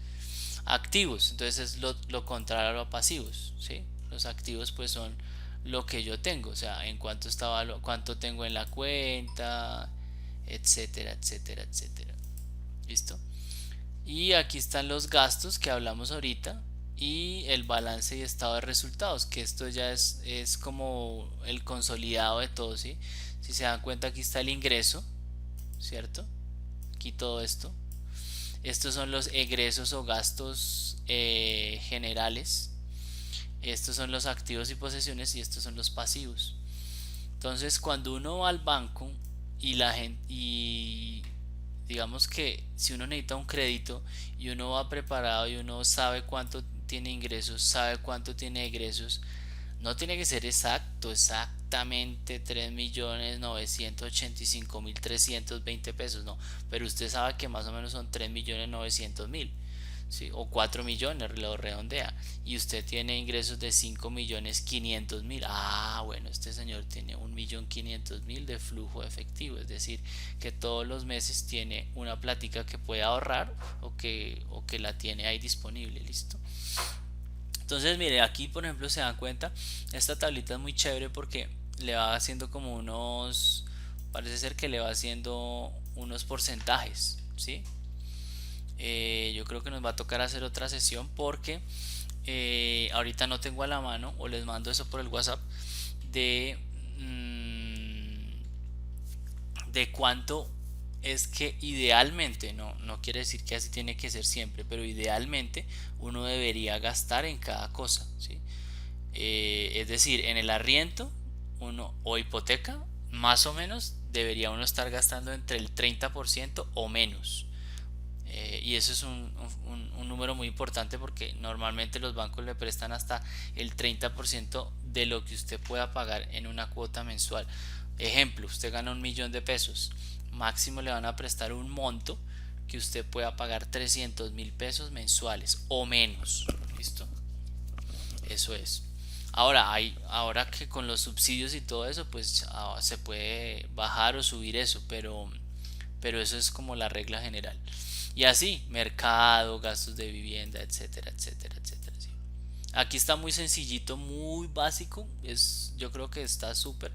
Activos, entonces es lo contrario a pasivos, ¿sí? Los activos pues son lo que yo tengo, o sea, en cuánto está cuánto tengo en la cuenta, etcétera, etcétera, etcétera. ¿Listo? Y aquí están los gastos que hablamos ahorita y el balance y estado de resultados, que esto ya es como el consolidado de todo, ¿sí? Si se dan cuenta, aquí está el ingreso, ¿cierto? Aquí todo esto. Estos son los egresos o gastos generales. Estos son los activos y posesiones y estos son los pasivos. Entonces, cuando uno va al banco y la gente y digamos que si uno necesita un crédito y uno va preparado y uno sabe cuánto tiene ingresos, sabe cuánto tiene egresos, no tiene que ser exacto, exactamente 3.985.320 pesos, no, pero usted sabe que más o menos son 3.900.000, ¿sí? O 4 millones, lo redondea, y usted tiene ingresos de 5.500.000. Bueno, este señor tiene 1.500.000 de flujo efectivo, es decir, que todos los meses tiene una plática que puede ahorrar o que la tiene ahí disponible, listo. Entonces, mire, aquí por ejemplo se dan cuenta, esta tablita es muy chévere porque le va haciendo como unos, parece ser que le va haciendo unos porcentajes, ¿sí? Yo creo que nos va a tocar hacer otra sesión porque ahorita no tengo a la mano o les mando eso por el WhatsApp de, de cuánto es que idealmente, no quiere decir que así tiene que ser siempre, pero idealmente uno debería gastar en cada cosa, ¿sí? Es decir, en el arriendo uno, o hipoteca, más o menos debería uno estar gastando entre el 30% o menos Y eso es un número muy importante porque normalmente los bancos le prestan hasta el 30% de lo que usted pueda pagar en una cuota mensual. Ejemplo, usted gana 1.000.000 de pesos, máximo le van a prestar un monto que usted pueda pagar 300.000 pesos mensuales o menos. ¿Listo? Eso es. Ahora que con los subsidios y todo eso, pues se puede bajar o subir eso, pero eso es como la regla general. Y así, mercado, gastos de vivienda, etcétera, etcétera, etcétera. Sí. Aquí está muy sencillito, muy básico. Yo creo que está súper.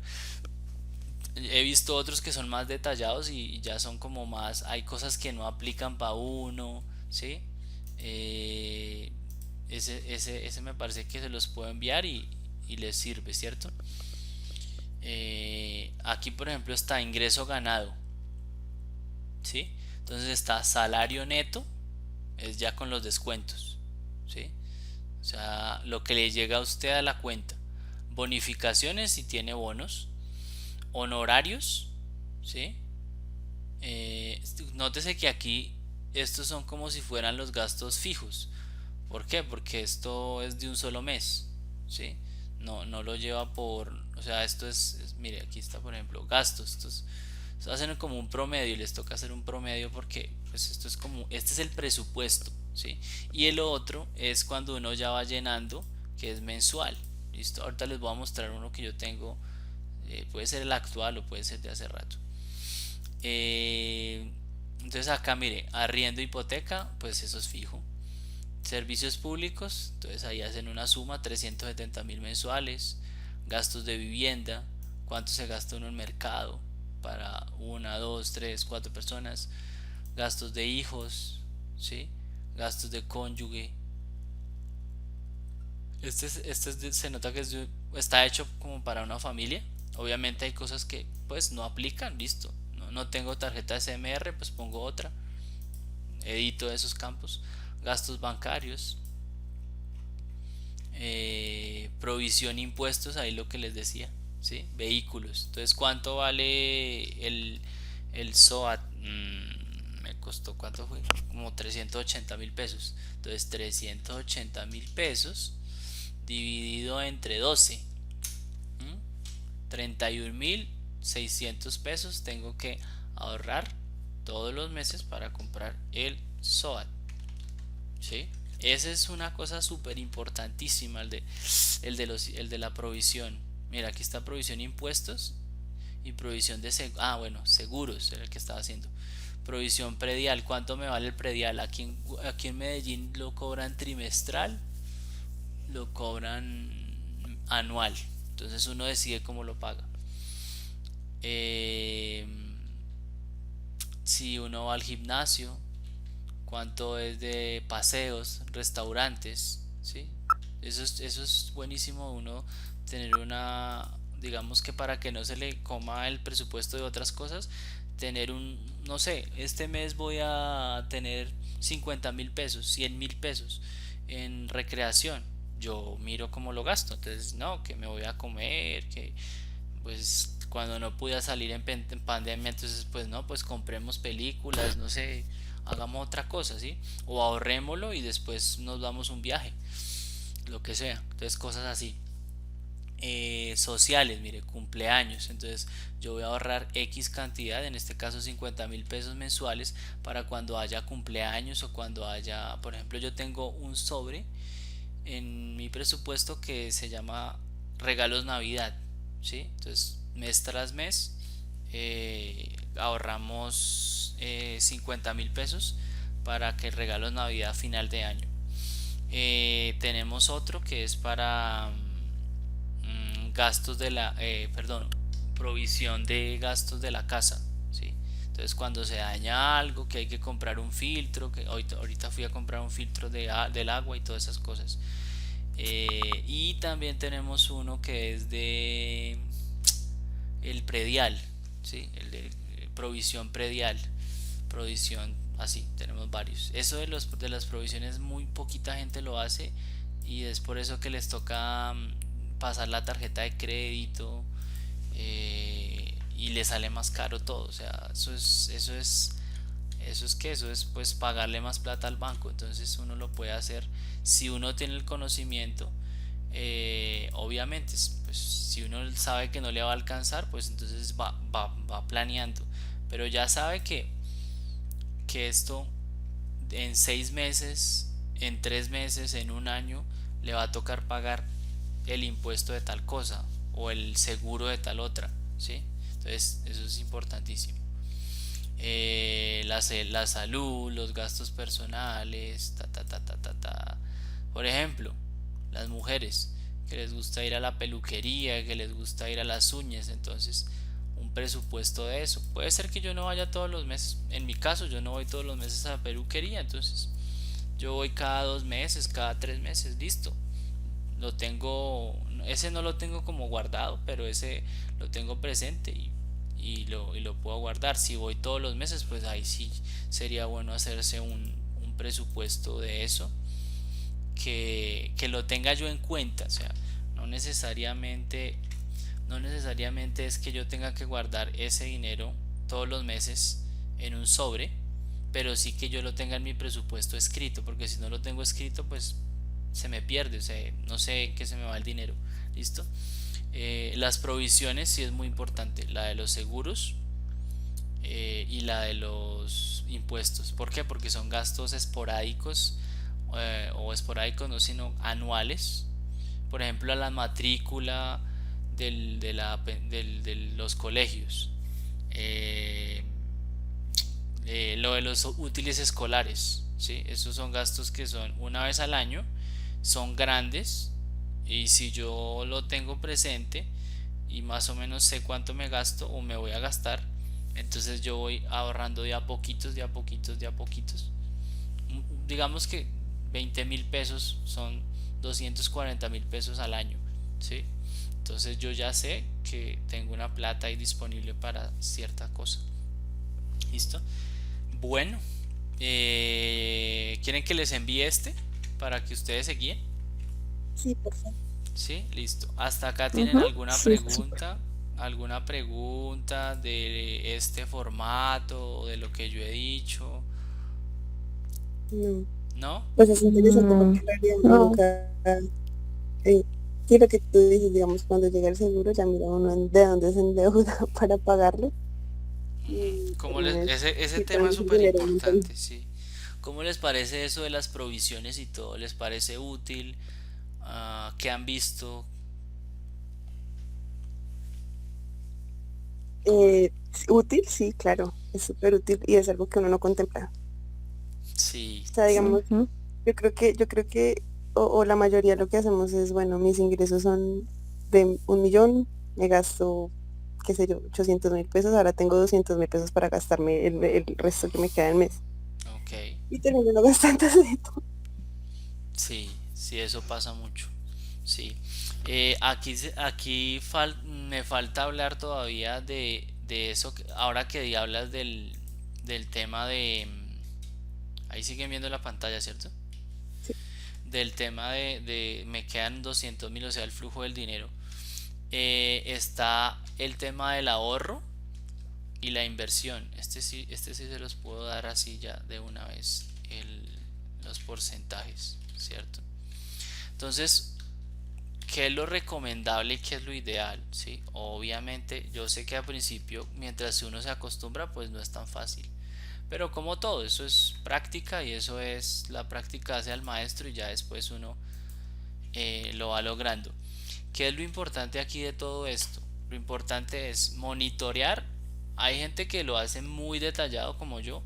He visto otros que son más detallados y ya son como más. Hay cosas que no aplican para uno, ¿sí? Eh, ese me parece que se los puedo enviar y les sirve, ¿cierto? Aquí, por ejemplo, está ingreso ganado, ¿sí? Entonces está salario neto, es ya con los descuentos, ¿sí? O sea, lo que le llega a usted a la cuenta. Bonificaciones si tiene bonos, honorarios, ¿sí? Nótese que aquí estos son como si fueran los gastos fijos. ¿Por qué? Porque esto es de un solo mes, ¿sí? No lo lleva por, o sea, mire, aquí está por ejemplo, gastos, estos hacen como un promedio y les toca hacer un promedio porque pues esto es como, este es el presupuesto, ¿sí? Y el otro es cuando uno ya va llenando, que es mensual, ¿listo? Ahorita les voy a mostrar uno que yo tengo, puede ser el actual o puede ser de hace rato. Eh, entonces acá mire, arriendo, hipoteca, pues eso es fijo. Servicios públicos, entonces ahí hacen una suma, 370.000 mensuales. Gastos de vivienda, cuánto se gasta uno en mercado para una, dos, tres, cuatro personas. Gastos de hijos, ¿sí? Gastos de cónyuge. Se nota que está hecho como para una familia. Obviamente hay cosas que pues no aplican, listo. No tengo tarjeta SMR, pues pongo otra. Edito esos campos. Gastos bancarios, provisión, impuestos, ahí lo que les decía, ¿sí? Vehículos. Entonces, ¿cuánto vale el SOAT? Me costó, ¿cuánto fue? Como 380.000 pesos. Entonces, 380.000 pesos dividido entre 12. 31.600 pesos tengo que ahorrar todos los meses para comprar el SOAT. ¿Sí? Esa es una cosa súper importantísima, el de la provisión. Mira, aquí está provisión impuestos y provisión de seguros era el que estaba haciendo. Provisión predial, ¿cuánto me vale el predial? Aquí en Medellín lo cobran trimestral, lo cobran anual. Entonces uno decide cómo lo paga. Eh, si uno va al gimnasio, cuánto es de paseos, restaurantes, ¿sí? Eso es buenísimo uno tener digamos que para que no se le coma el presupuesto de otras cosas, tener no sé, este mes voy a tener 50.000 pesos, 100.000 pesos en recreación. Yo miro cómo lo gasto, entonces no, que me voy a comer, que pues cuando no pude salir en pandemia, entonces pues no, pues compremos películas, no sé, hagamos otra cosa, ¿sí? O ahorrémoslo y después nos damos un viaje, lo que sea. Entonces cosas así. Sociales, mire, cumpleaños. Entonces yo voy a ahorrar X cantidad, en este caso 50.000 pesos mensuales, para cuando haya cumpleaños o cuando haya, por ejemplo, yo tengo un sobre en mi presupuesto que se llama regalos Navidad, ¿sí? Entonces mes tras mes ahorramos 50.000 pesos para que el regalo es Navidad final de año. Tenemos otro que es para gastos perdón, provisión de gastos de la casa, ¿sí? Entonces cuando se daña algo, que hay que comprar un filtro, que ahorita fui a comprar un filtro del agua y todas esas cosas. Y también tenemos uno que es de el predial, ¿sí? El de provisión predial, provisión así, tenemos varios. Eso de las provisiones muy poquita gente lo hace y es por eso que les toca pasar la tarjeta de crédito, y les sale más caro todo. O sea, eso es Eso es pues pagarle más plata al banco. Entonces uno lo puede hacer si uno tiene el conocimiento. Obviamente, pues si uno sabe que no le va a alcanzar, pues entonces va planeando. Pero ya sabe que esto en 6 meses, en 3 meses, en un año, le va a tocar pagar el impuesto de tal cosa o el seguro de tal otra, ¿sí? Entonces, eso es importantísimo. La salud, los gastos personales, ta, ta, ta, ta, ta, ta. Por ejemplo, las mujeres que les gusta ir a la peluquería, que les gusta ir a las uñas, entonces un presupuesto de eso. Puede ser que yo no vaya todos los meses. En mi caso, yo no voy todos los meses a la peluquería, entonces yo voy cada 2 meses, cada 3 meses, listo. Lo tengo, ese no lo tengo como guardado, pero ese lo tengo presente y lo puedo guardar. Si voy todos los meses, pues ahí sí sería bueno hacerse un presupuesto de eso, que lo tenga yo en cuenta. O sea, no necesariamente, no necesariamente es que yo tenga que guardar ese dinero todos los meses en un sobre, pero sí que yo lo tenga en mi presupuesto escrito, porque si no lo tengo escrito, pues se me pierde, o sea, no sé en qué se me va el dinero. ¿Listo? Las provisiones sí es muy importante, la de los seguros y la de los impuestos. ¿Por qué? Porque son gastos esporádicos, o esporádicos no, sino anuales. Por ejemplo, a la matrícula de los colegios. Eh, lo de los útiles escolares, ¿sí? Esos son gastos que son una vez al año, son grandes, y si yo lo tengo presente y más o menos sé cuánto me gasto o me voy a gastar, entonces yo voy ahorrando de a poquitos, de a poquitos, de a poquitos. Digamos que 20.000 pesos son 240.000 pesos al año, ¿sí? Entonces yo ya sé que tengo una plata ahí disponible para cierta cosa. ¿Listo? Bueno, ¿quieren que les envíe este para que ustedes se guíen? Sí, por favor. Sí, listo. ¿Hasta acá tienen Ujú, alguna sí, súper. pregunta? ¿Alguna pregunta de este formato o de lo que yo he dicho? No, ¿No? pues es interesante porque No, en realidad uno no. nunca, eh, sí, lo que tú dices, digamos, cuando llega el seguro ya mira uno de dónde se endeuda para pagarlo y Ese sí, tema es también el súper dinero un montón. importante, sí. ¿Cómo les parece eso de las provisiones y todo? ¿Les parece útil? ¿Qué han visto? ¿Cómo? Útil, sí, claro, es súper útil y es algo que uno no contempla. Sí, O sea, digamos, Ujú. yo creo que, o la mayoría lo que hacemos es, bueno, mis ingresos son de 1 millón, me gasto, qué sé yo, 800.000 pesos, ahora tengo 200.000 pesos para gastarme el resto que me queda del mes. ok. Y termino no gastando de todo. Sí, sí, eso pasa mucho. Sí. Me falta hablar todavía de eso. Ahora que hablas del tema de... Ahí siguen viendo la pantalla, ¿cierto? Sí, Del tema de me quedan 200.000, o sea, el flujo del dinero. Está el tema del ahorro y la inversión. Este sí se los puedo dar así ya de una vez, los porcentajes, ¿cierto? Entonces, ¿qué es lo recomendable y qué es lo ideal? ¿Sí? Obviamente, yo sé que al principio, mientras uno se acostumbra, pues no es tan fácil. Pero como todo, eso es práctica y eso es la práctica hace al maestro y ya después uno lo va logrando. ¿Qué es lo importante aquí de todo esto? Lo importante es monitorear. Hay gente que lo hace muy detallado como yo.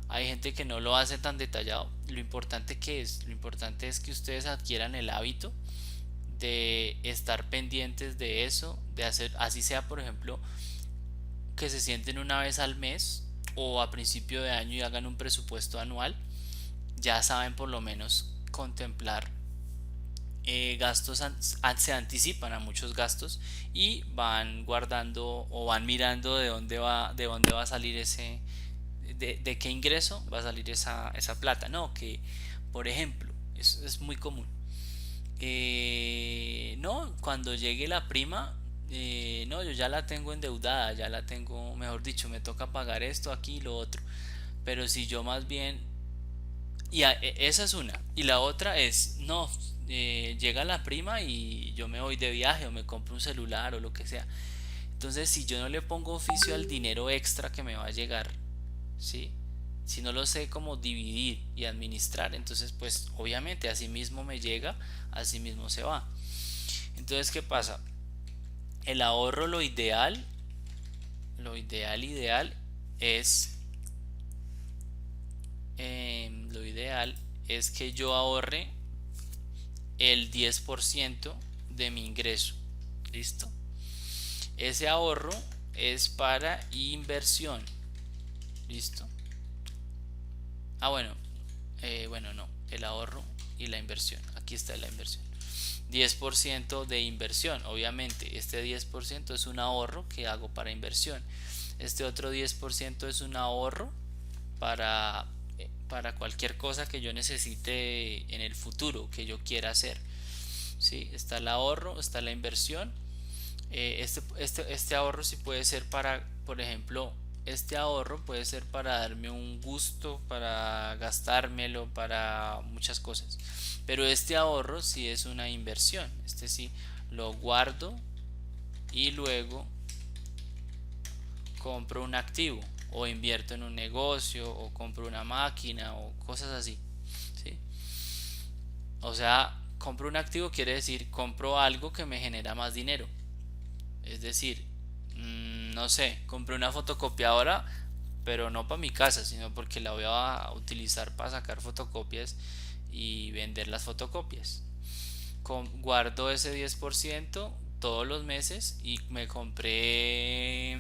Hay gente que no lo hace tan detallado. Lo importante es que ustedes adquieran el hábito de estar pendientes de eso, de hacer, así sea por ejemplo, que se sienten una vez al mes o a principio de año y hagan un presupuesto anual. Ya saben por lo menos contemplar gastos, se anticipan a muchos gastos y van guardando o van mirando de dónde va a salir de qué ingreso va a salir esa plata. No, que por ejemplo, es muy común. No, cuando llegue la prima, no, yo ya la tengo endeudada, ya la tengo, mejor dicho, me toca pagar esto, aquí, lo otro. Pero si yo más bien, esa es una. Y la otra es, no, llega la prima y yo me voy de viaje o me compro un celular o lo que sea. Entonces, si yo no le pongo oficio al dinero extra que me va a llegar, ¿sí? Si no lo sé cómo dividir y administrar, entonces pues obviamente así mismo me llega, así mismo se va. Entonces, ¿qué pasa? El ahorro, lo ideal es, lo ideal es que yo ahorre el 10% de mi ingreso. ¿Listo? Ese ahorro es para inversión. ¿Listo? Bueno, bueno, no, el ahorro y la inversión. Aquí está la inversión. 10% de inversión, obviamente. Este 10% es un ahorro que hago para inversión. Este otro 10% es un ahorro para cualquier cosa que yo necesite en el futuro, que yo quiera hacer. ¿Sí? Está el ahorro, está la inversión. Este ahorro sí puede ser para, por ejemplo, este ahorro puede ser para darme un gusto, para gastármelo, para muchas cosas. Pero este ahorro sí es una inversión. Este sí lo guardo y luego compro un activo o invierto en un negocio o compro una máquina o cosas así. ¿Sí? O sea, compro un activo quiere decir compro algo que me genera más dinero. Es decir, no sé, compré una fotocopiadora, pero no para mi casa, sino porque la voy a utilizar para sacar fotocopias y vender las fotocopias. Guardo ese 10% todos los meses y me compré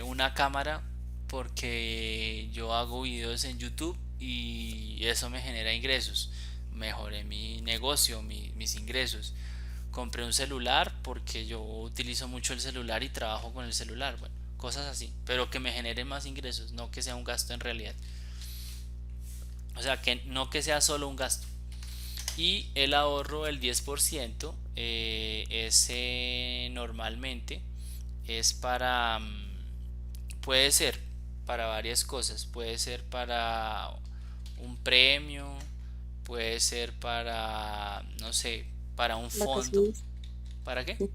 una cámara porque yo hago videos en YouTube y eso me genera ingresos. Mejoré mi negocio, mis ingresos. Compré un celular porque yo utilizo mucho el celular y trabajo con el celular. Bueno, cosas así, pero que me genere más ingresos, no que sea un gasto en realidad. O sea, que no que sea solo un gasto. Y el ahorro del 10%, ese normalmente es para, puede ser para varias cosas. Puede ser para un premio, puede ser para, no sé, para un fondo. Vacaciones. ¿Para qué? Sí,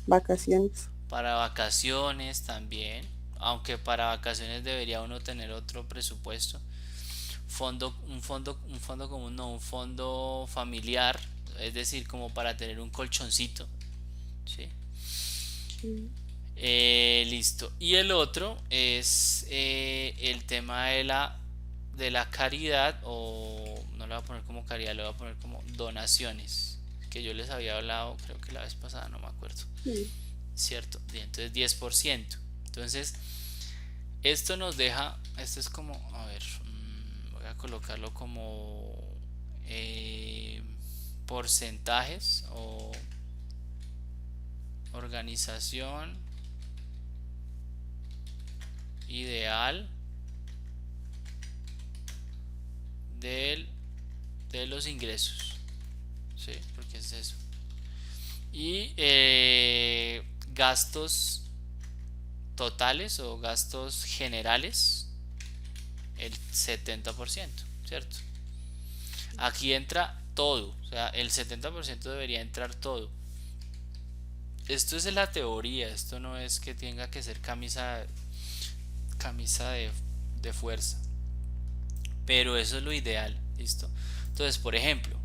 vacaciones. Para vacaciones también, aunque para vacaciones debería uno tener otro presupuesto. Un fondo común, no, un fondo familiar, es decir, como para tener un colchoncito, ¿sí? Mm. Listo. Y el otro es el tema de la caridad, o no le voy a poner como caridad, le voy a poner como donaciones, que yo les había hablado, creo que la vez pasada, no me acuerdo. Sí. ¿Cierto? Entonces 10%. Entonces, esto es como, a ver, voy a colocarlo como eh, porcentajes o organización ideal del, de los ingresos. ¿Sí? Porque es eso. Y gastos totales o gastos generales, el 70%, ¿cierto? Aquí entra todo, o sea, el 70% debería entrar todo. Esto es la teoría, esto no es que tenga que ser camisa de fuerza, pero eso es lo ideal, ¿listo? Entonces, por ejemplo,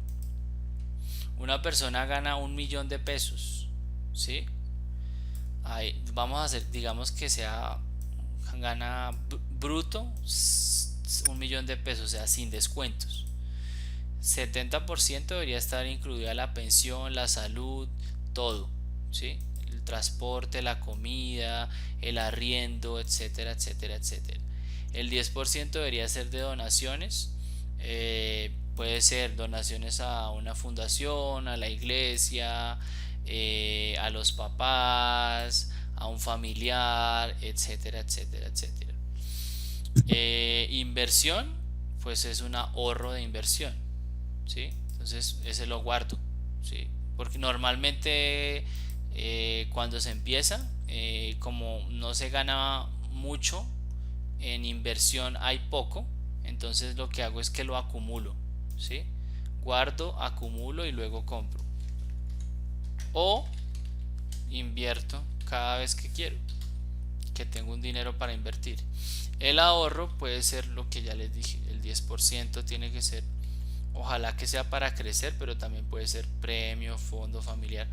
una persona gana 1.000.000 de pesos, ¿sí? Ahí, vamos a hacer, digamos que gana bruto 1.000.000 de pesos, o sea, sin descuentos. 70% debería estar incluida la pensión, la salud, todo, ¿sí? El transporte, la comida, el arriendo, etcétera, etcétera, etcétera. El 10% debería ser de donaciones. Puede ser donaciones a una fundación, a la iglesia, a los papás, a un familiar, etcétera, etcétera, etcétera. Inversión, pues es un ahorro de inversión, ¿sí? Entonces ese lo guardo, ¿sí? Porque normalmente cuando se empieza, como no se gana mucho, en inversión hay poco, entonces lo que hago es que lo acumulo, ¿sí? Guardo, acumulo y luego compro. O invierto cada vez que quiero, que tengo un dinero para invertir. El ahorro puede ser lo que ya les dije, el 10% tiene que ser, ojalá que sea para crecer, pero también puede ser premio, fondo familiar.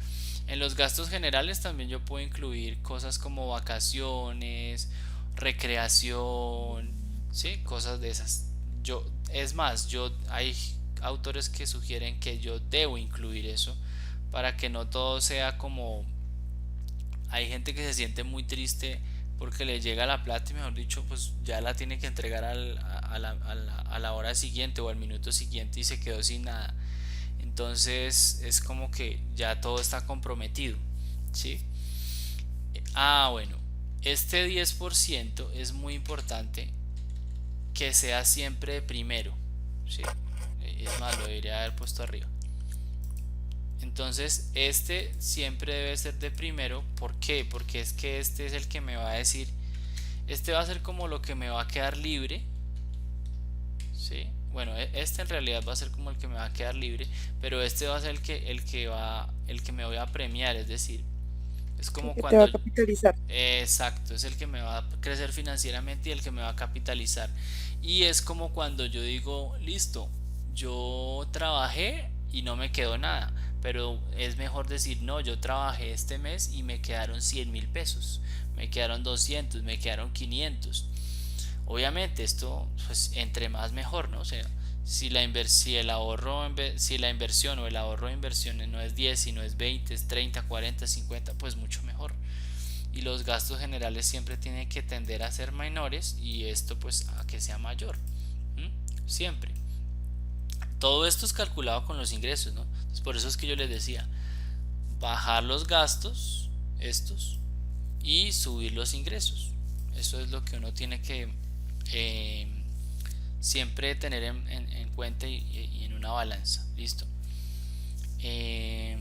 En los gastos generales también yo puedo incluir cosas como vacaciones, recreación, ¿sí? Cosas de esas. Es más, hay autores que sugieren que yo debo incluir eso para que no todo sea como, hay gente que se siente muy triste porque le llega la plata y mejor dicho pues ya la tiene que entregar a la hora siguiente o al minuto siguiente y se quedó sin nada. Entonces es como que ya todo está comprometido, ¿sí? Bueno, este 10% es muy importante que sea siempre de primero, ¿sí? Es más, lo debería haber puesto arriba. Entonces, este siempre debe ser de primero. ¿Por qué? Porque es que este es el que me va a decir, este va a ser como lo que me va a quedar libre, ¿sí? Bueno, este en realidad va a ser como el que me va a quedar libre, pero este va a ser el que me voy a premiar, es decir, es El como que te va cuando, a capitalizar. exacto, es el que me va a crecer financieramente y el que me va a capitalizar. Y es como cuando yo digo, listo, yo trabajé y no me quedó nada, pero es mejor decir, no, yo trabajé este mes y me quedaron 100.000 pesos, me quedaron 200, me quedaron 500. Obviamente esto, pues entre más mejor, ¿no? O sea, si la inversión o el ahorro de inversiones no es 10, sino es 20, es 30, 40, 50, pues mucho mejor. Y los gastos generales siempre tienen que tender a ser menores y esto pues a que sea mayor. ¿Mm? Siempre. Todo esto es calculado con los ingresos, ¿no? Entonces, por eso es que yo les decía, bajar los gastos, estos, y subir los ingresos. Eso es lo que uno tiene que eh, siempre tener en cuenta y en una balanza. Listo. Eh,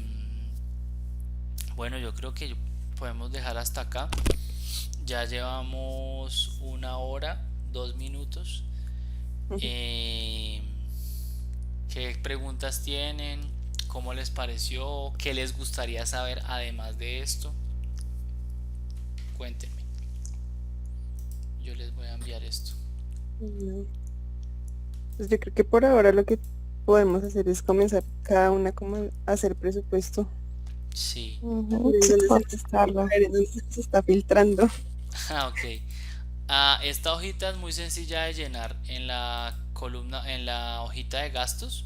bueno, yo creo que podemos dejar hasta acá. Ya llevamos 1 hora, 2 minutos. Eh, ¿Qué preguntas tienen? ¿Cómo les pareció? ¿Qué les gustaría saber además de esto? Cuéntenme. Yo les voy a enviar esto. Mm, Pues yo creo que por ahora lo que podemos hacer es comenzar cada una como a hacer presupuesto. Sí. Ujú, sí, Viendo las contestarlo. diferencias, se está filtrando. Ok. Esta hojita es muy sencilla de llenar. En la columna, en la hojita de gastos,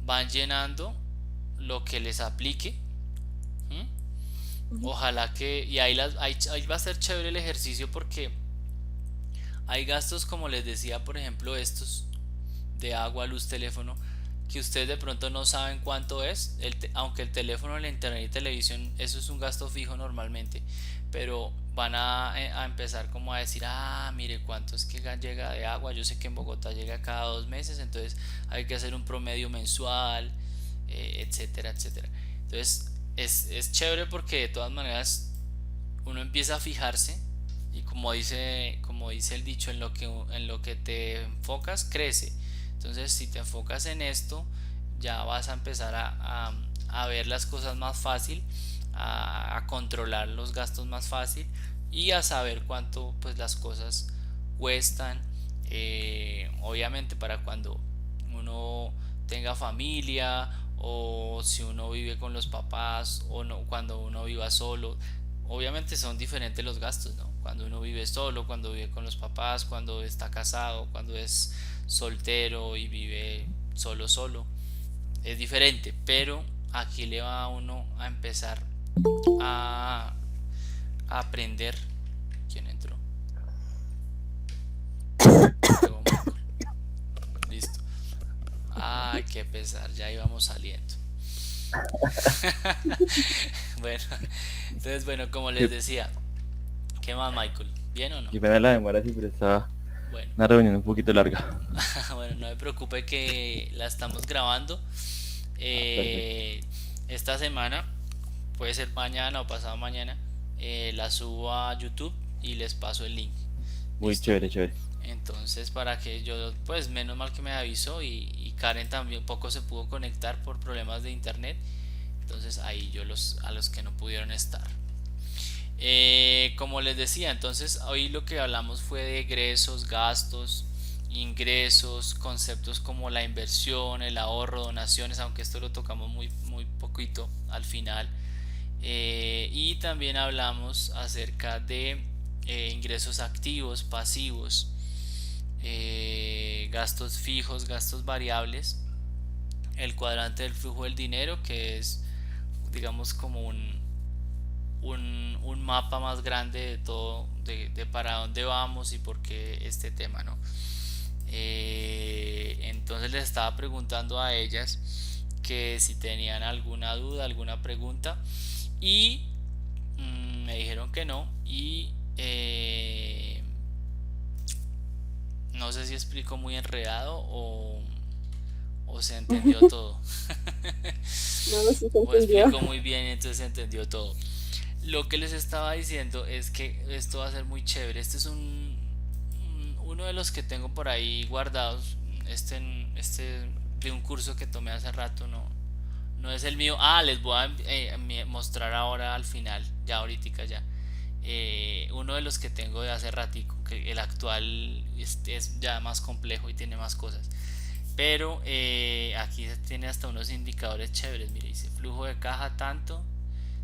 van llenando lo que les aplique. ¿Mm? Ujú. Ojalá que, y ahí va a ser chévere el ejercicio porque hay gastos como les decía, por ejemplo, estos de agua, luz, teléfono, que ustedes de pronto no saben cuánto es, aunque el teléfono, la internet y televisión, eso es un gasto fijo normalmente, pero van a empezar como a decir, mire cuánto es que llega de agua, yo sé que en Bogotá llega cada 2 meses, entonces hay que hacer un promedio mensual, etcétera, etcétera. Entonces es chévere porque de todas maneras uno empieza a fijarse y como dice el dicho, en lo que te enfocas crece. Entonces, si te enfocas en esto, ya vas a empezar a ver las cosas más fácil, a controlar los gastos más fácil y a saber cuánto pues las cosas cuestan. Obviamente para cuando uno tenga familia o si uno vive con los papás o no, cuando uno viva solo, obviamente son diferentes los gastos, ¿no? Cuando uno vive solo, cuando vive con los papás, cuando está casado, cuando es soltero y vive solo, es diferente, pero aquí le va a uno a empezar a, a aprender. ¿Quién entró? Llegó Michael. Listo. Ay, qué pesar, ya íbamos saliendo. Bueno, entonces bueno, como les Qué, decía, ¿qué más, Michael? ¿Bien o no? qué pena la demora, sí, pero estaba Bueno, una reunión un poquito larga. bueno, no me preocupe que la estamos grabando. Ah, perfecto. Eh, esta semana, puede ser mañana o pasado mañana, la subo a YouTube y les paso el link. Muy Listo. chévere, chévere. Entonces, para que yo, pues menos mal que me avisó y Karen también poco se pudo conectar por problemas de internet. Entonces ahí yo a los que no pudieron estar. Como les decía, entonces hoy lo que hablamos fue de egresos, gastos, ingresos, conceptos como la inversión, el ahorro, donaciones, aunque esto lo tocamos muy poquito al final. Y también hablamos acerca de ingresos activos, pasivos, gastos fijos, gastos variables, el cuadrante del flujo del dinero, que es digamos como un mapa más grande de todo, de para dónde vamos y por qué este tema, ¿no? Entonces les estaba preguntando a ellas que si tenían alguna duda, alguna pregunta y me dijeron que no y no sé si explico muy enredado o se entendió todo. No, sí se O entendió. explico muy bien, entonces se entendió todo. Lo que les estaba diciendo es que esto va a ser muy chévere. Este es uno de los que tengo por ahí guardados. Este de un curso que tomé hace rato, no es el mío. Ah, les voy a mostrar ahora al final, ya ahorita ya. Uno de los que tengo de hace ratico, que el actual es ya más complejo y tiene más cosas. Pero aquí tiene hasta unos indicadores chéveres. Mire, dice flujo de caja tanto,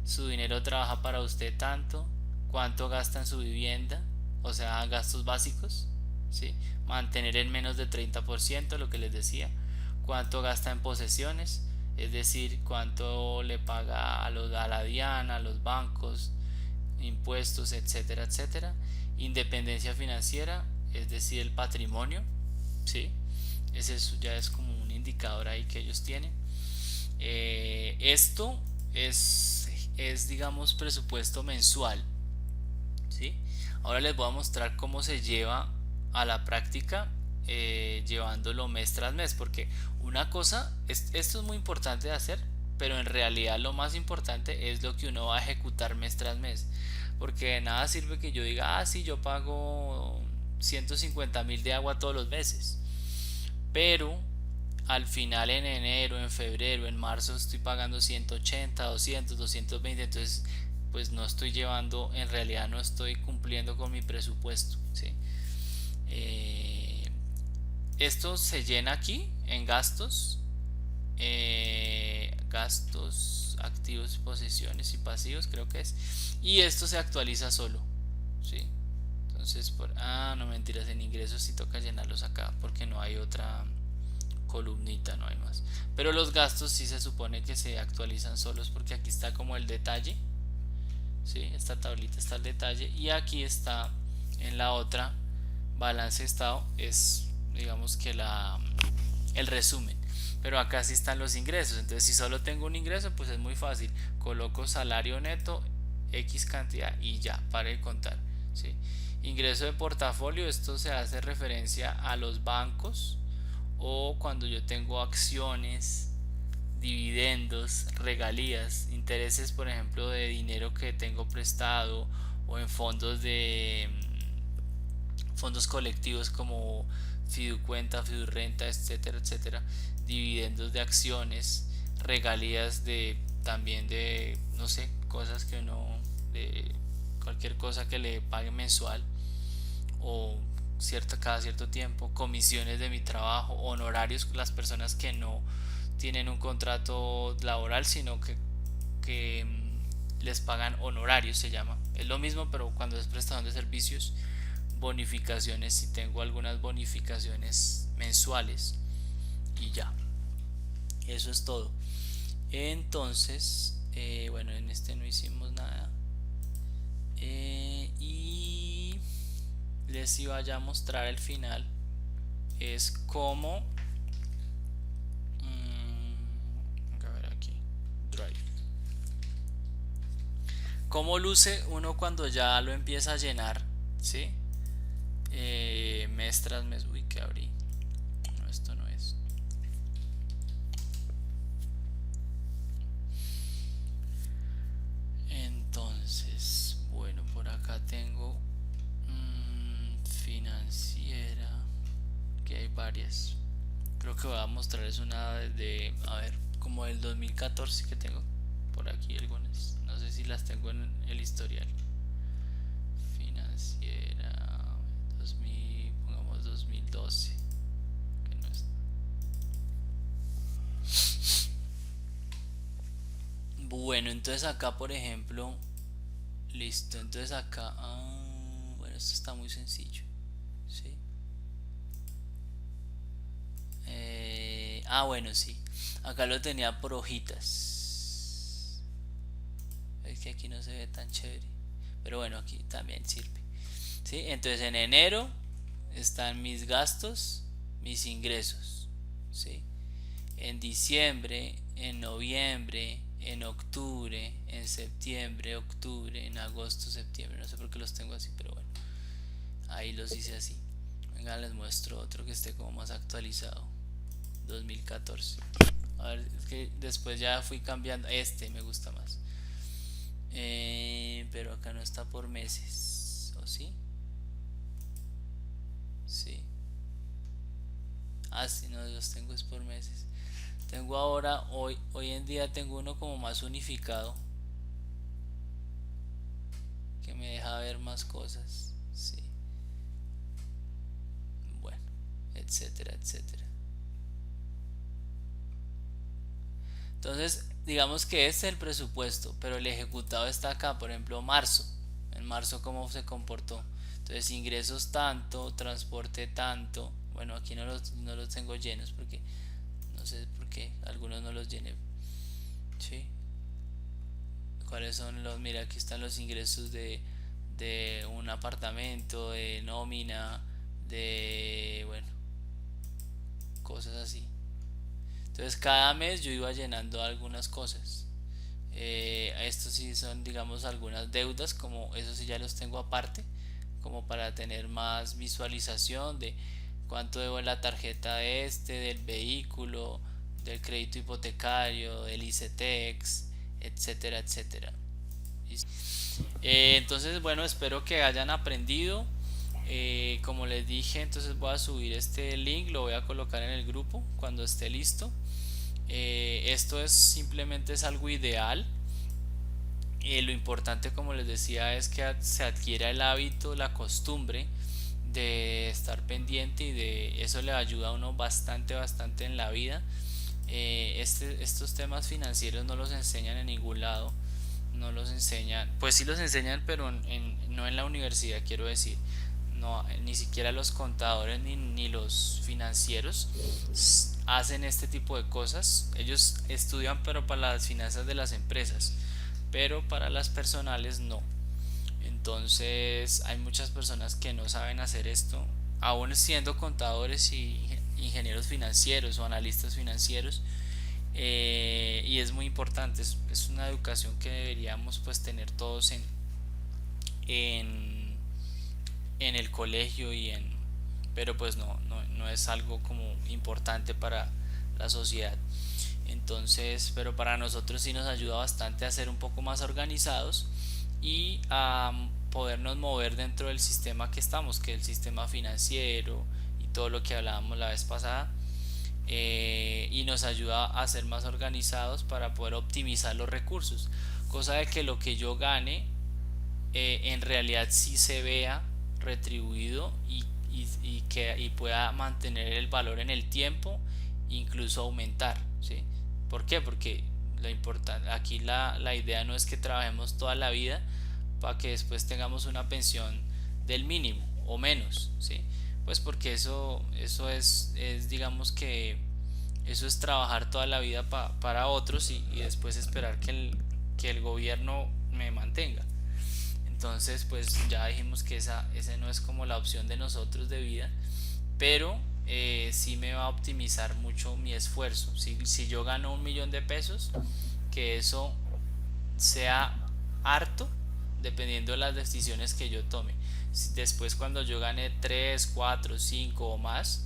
su dinero trabaja para usted tanto, cuánto gasta en su vivienda, o sea, gastos básicos, ¿sí? Mantener en menos de 30%, lo que les decía, cuánto gasta en posesiones, es decir, cuánto le paga a la DIAN, a los bancos, impuestos, etcétera, etcétera. Independencia financiera, es decir, el patrimonio, ¿sí? Ya es como un indicador ahí que ellos tienen. Esto es, digamos, presupuesto mensual, ¿sí? Ahora les voy a mostrar cómo se lleva a la práctica llevándolo mes tras mes, porque una cosa, esto es muy importante de hacer, pero en realidad lo más importante es lo que uno va a ejecutar mes tras mes, porque de nada sirve que yo diga, ah, sí, yo pago 150.000 de agua todos los meses, pero al final en enero, en febrero, en marzo estoy pagando 180, 200, 220, entonces pues no estoy llevando, en realidad no estoy cumpliendo con mi presupuesto, ¿sí? Eh, Esto se llena aquí en gastos, gastos activos, posiciones y pasivos creo que es, y esto se actualiza solo, ¿sí? Entonces, no mentiras, en ingresos sí toca llenarlos acá porque no hay otra columnita, no hay más. Pero los gastos sí se supone que se actualizan solos porque aquí está como el detalle, ¿sí? Esta tablita está el detalle y aquí está en la otra balance de estado es digamos que el resumen. Pero acá sí están los ingresos. Entonces si solo tengo un ingreso pues es muy fácil. Coloco salario neto, X cantidad y ya, para de contar, ¿sí? Ingreso de portafolio, esto se hace referencia a los bancos o cuando yo tengo acciones, dividendos, regalías, intereses, por ejemplo, de dinero que tengo prestado o en fondos de fondos colectivos como Fiducuenta, Fidurrenta, etcétera, etcétera, dividendos de acciones, regalías de también de no sé, cosas que uno de cualquier cosa que le pague mensual o cada cierto tiempo, comisiones de mi trabajo, honorarios, las personas que no tienen un contrato laboral, sino que les pagan honorarios, se llama. Es lo mismo, pero cuando es prestación de servicios, bonificaciones, si tengo algunas bonificaciones mensuales y ya. Eso es todo. Entonces, bueno, en este no hicimos nada. Y les iba ya a mostrar el final. Es como a ver aquí, Drive. Cómo luce uno cuando ya lo empieza a llenar, ¿sí? Mes tras mes. Uy, que abrí. No, esto no es. Entonces, bueno, por acá tengo varias. Creo que voy a mostrarles una de, a ver, como del 2014 que tengo por aquí algunas. No sé si las tengo en el historial. Financiera 2000, pongamos 2012. Que no es. Bueno, entonces acá por ejemplo, listo, entonces acá, bueno, esto está muy sencillo, ¿sí? Bueno, sí, acá lo tenía por hojitas. Es que aquí no se ve tan chévere, pero bueno, aquí también sirve, ¿sí? Entonces en enero están mis gastos, mis ingresos, ¿sí? En diciembre, en noviembre, en octubre, en septiembre, octubre, en agosto, septiembre. No sé por qué los tengo así, pero bueno, ahí los hice así. Venga, les muestro otro que esté como más actualizado. 2014. A ver, es que después ya fui cambiando. Este me gusta más. Pero acá no está por meses. ¿O sí? Sí. Sí, no, los tengo es por meses. Tengo ahora, hoy en día tengo uno como más unificado, que me deja ver más cosas, sí. Bueno, etcétera, etcétera. Entonces, digamos que este es el presupuesto, pero el ejecutado está acá, por ejemplo, marzo. En marzo, ¿cómo se comportó? Entonces, ingresos tanto, transporte tanto. Bueno, aquí no los tengo llenos porque no sé por qué algunos no los llené. ¿Sí? ¿Cuáles son los? Mira, aquí están los ingresos de un apartamento, de nómina, de, bueno, cosas así. Entonces cada mes yo iba llenando algunas cosas. Estos sí son, digamos, algunas deudas, como eso sí ya los tengo aparte, como para tener más visualización de cuánto debo en la tarjeta del vehículo, del crédito hipotecario, del ICETEX, etcétera, etcétera. Entonces, bueno, espero que hayan aprendido. Como les dije, entonces voy a subir este link, lo voy a colocar en el grupo cuando esté listo. Esto es simplemente es algo ideal. Lo importante, como les decía, es que se adquiera el hábito, la costumbre de estar pendiente, y de eso le ayuda a uno bastante, bastante en la vida. Estos temas financieros no los enseñan en ningún lado, no los enseñan, pues sí los enseñan, pero no en la universidad, quiero decir. No, ni siquiera los contadores ni los financieros hacen este tipo de cosas. Ellos estudian, pero para las finanzas de las empresas, pero para las personales no. Entonces hay muchas personas que no saben hacer esto, aún siendo contadores y ingenieros financieros o analistas financieros. Y es muy importante, es una educación que deberíamos pues tener todos en, en el colegio pero pues no es algo como importante para la sociedad. Entonces, pero para nosotros sí nos ayuda bastante a ser un poco más organizados y a podernos mover dentro del sistema que estamos, que es el sistema financiero y todo lo que hablábamos la vez pasada. Y nos ayuda a ser más organizados para poder optimizar los recursos, cosa de que lo que yo gane en realidad sí se vea retribuido y pueda mantener el valor en el tiempo, incluso aumentar, ¿sí? ¿Por qué? Porque lo importante aquí, la idea no es que trabajemos toda la vida para que después tengamos una pensión del mínimo o menos, ¿sí? Pues porque eso es digamos que eso es trabajar toda la vida para otros y después esperar que el gobierno me mantenga. Entonces pues ya dijimos que esa no es como la opción de nosotros de vida, pero sí me va a optimizar mucho mi esfuerzo. Si yo gano 1.000.000 de pesos, que eso sea harto dependiendo de las decisiones que yo tome. Después cuando yo gane 3 4 5 o más,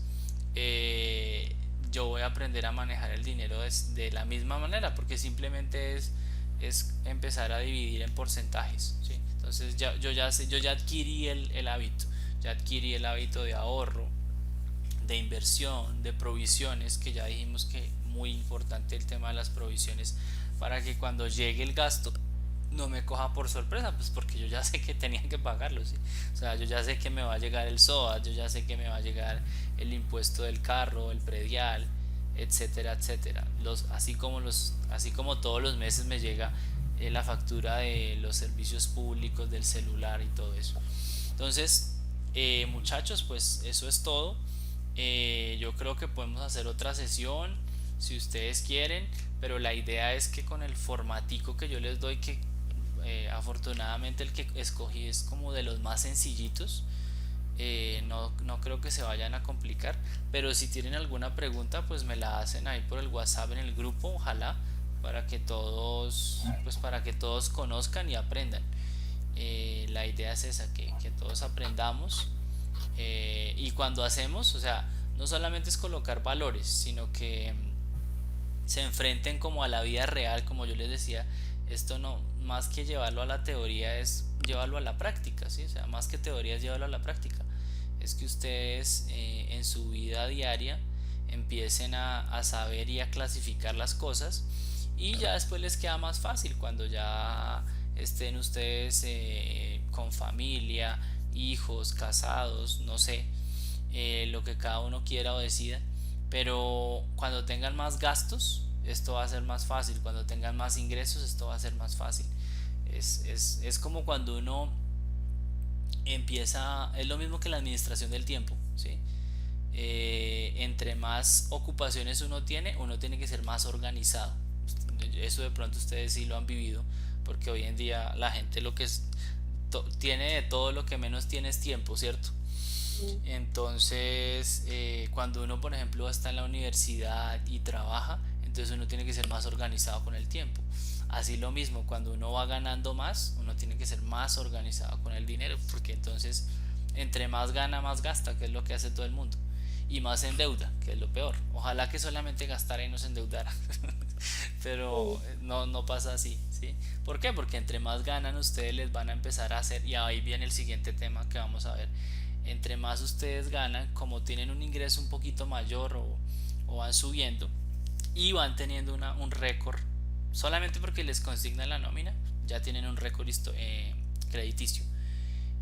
yo voy a aprender a manejar el dinero de la misma manera, porque simplemente es empezar a dividir en porcentajes, ¿sí? Entonces yo ya adquirí el hábito, ya adquirí el hábito de ahorro, de inversión, de provisiones, que ya dijimos que muy importante el tema de las provisiones para que cuando llegue el gasto no me coja por sorpresa, pues porque yo ya sé que tenía que pagarlo, ¿sí? O sea, yo ya sé que me va a llegar el SOAT, yo ya sé que me va a llegar el impuesto del carro, el predial, etcétera, etcétera. Así como todos los meses me llega la factura de los servicios públicos, del celular y todo eso. Entonces, muchachos, pues eso es todo. Yo creo que podemos hacer otra sesión si ustedes quieren, pero la idea es que con el formatico que yo les doy, que afortunadamente el que escogí es como de los más sencillitos, no creo que se vayan a complicar, pero si tienen alguna pregunta pues me la hacen ahí por el WhatsApp en el grupo, ojalá, para que todos conozcan y aprendan. La idea es esa, que todos aprendamos, y cuando hacemos, o sea, no solamente es colocar valores, sino que se enfrenten como a la vida real, como yo les decía, esto no, más que llevarlo a la teoría es llevarlo a la práctica, ¿sí? O sea, más que teoría es llevarlo a la práctica, es que ustedes en su vida diaria empiecen a saber y a clasificar las cosas, y ya después les queda más fácil cuando ya estén ustedes con familia, hijos, casados, no sé, lo que cada uno quiera o decida, pero cuando tengan más gastos, esto va a ser más fácil. Cuando tengan más ingresos, esto va a ser más fácil. Es como cuando uno empieza, es lo mismo que la administración del tiempo, ¿sí? Entre más ocupaciones uno tiene que ser más organizado. Eso de pronto ustedes sí lo han vivido, porque hoy en día la gente lo que tiene de todo, lo que menos tiene es tiempo, ¿cierto? Entonces, cuando uno, por ejemplo, está en la universidad y trabaja, entonces uno tiene que ser más organizado con el tiempo. Así lo mismo, cuando uno va ganando más, uno tiene que ser más organizado con el dinero, porque entonces, entre más gana, más gasta, que es lo que hace todo el mundo. Y más endeuda, que es lo peor. Ojalá que solamente gastara y no se endeudara. Pero no pasa así, ¿sí? ¿Por qué? Porque entre más ganan, ustedes les van a empezar a hacer, y ahí viene el siguiente tema que vamos a ver. Entre más ustedes ganan, como tienen un ingreso un poquito mayor, o van subiendo y van teniendo un récord, solamente porque les consignan la nómina, ya tienen un récord crediticio.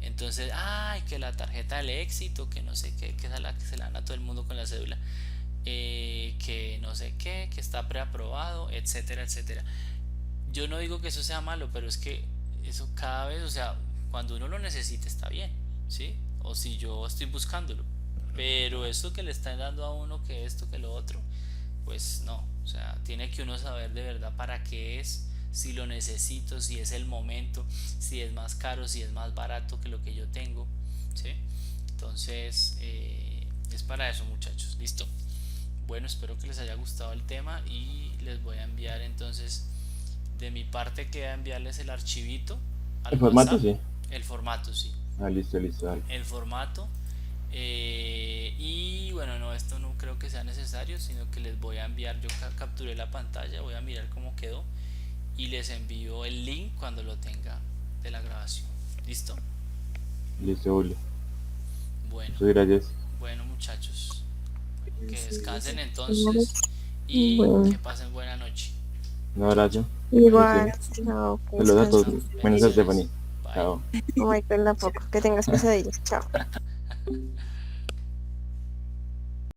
Entonces, ay, que la tarjeta del éxito, que no sé qué, que es la que se la dan a todo el mundo con la cédula, que no sé qué, que está preaprobado, etcétera, etcétera. Yo no digo que eso sea malo, pero es que eso cada vez, o sea, cuando uno lo necesita está bien, ¿sí? O si yo estoy buscándolo, pero eso que le están dando a uno, que esto, que lo otro, pues no, o sea, tiene que uno saber de verdad para qué es, si lo necesito, si es el momento, si es más caro, si es más barato que lo que yo tengo, ¿sí? Entonces, es para eso, muchachos, listo. Bueno, espero que les haya gustado el tema, y les voy a enviar entonces, de mi parte queda enviarles el archivito al El formato, WhatsApp. sí. El formato, sí, Listo, dale. el formato. Y bueno, no, esto no creo que sea necesario, sino que les voy a enviar, yo capturé la pantalla, voy a mirar cómo quedó y les envío el link cuando lo tenga de la grabación. ¿Listo? Listo, Julio. Bueno, Muchas gracias. bueno, muchachos, que Sí, descansen sí. entonces y Bueno, que pasen buena noche. Un abrazo. igual, Sí. chao, que Saludos a todos. descansen. Menos a Bendiciones. Stephanie. Bye. Chao. Michael tampoco, que tengas pesadillas, chao.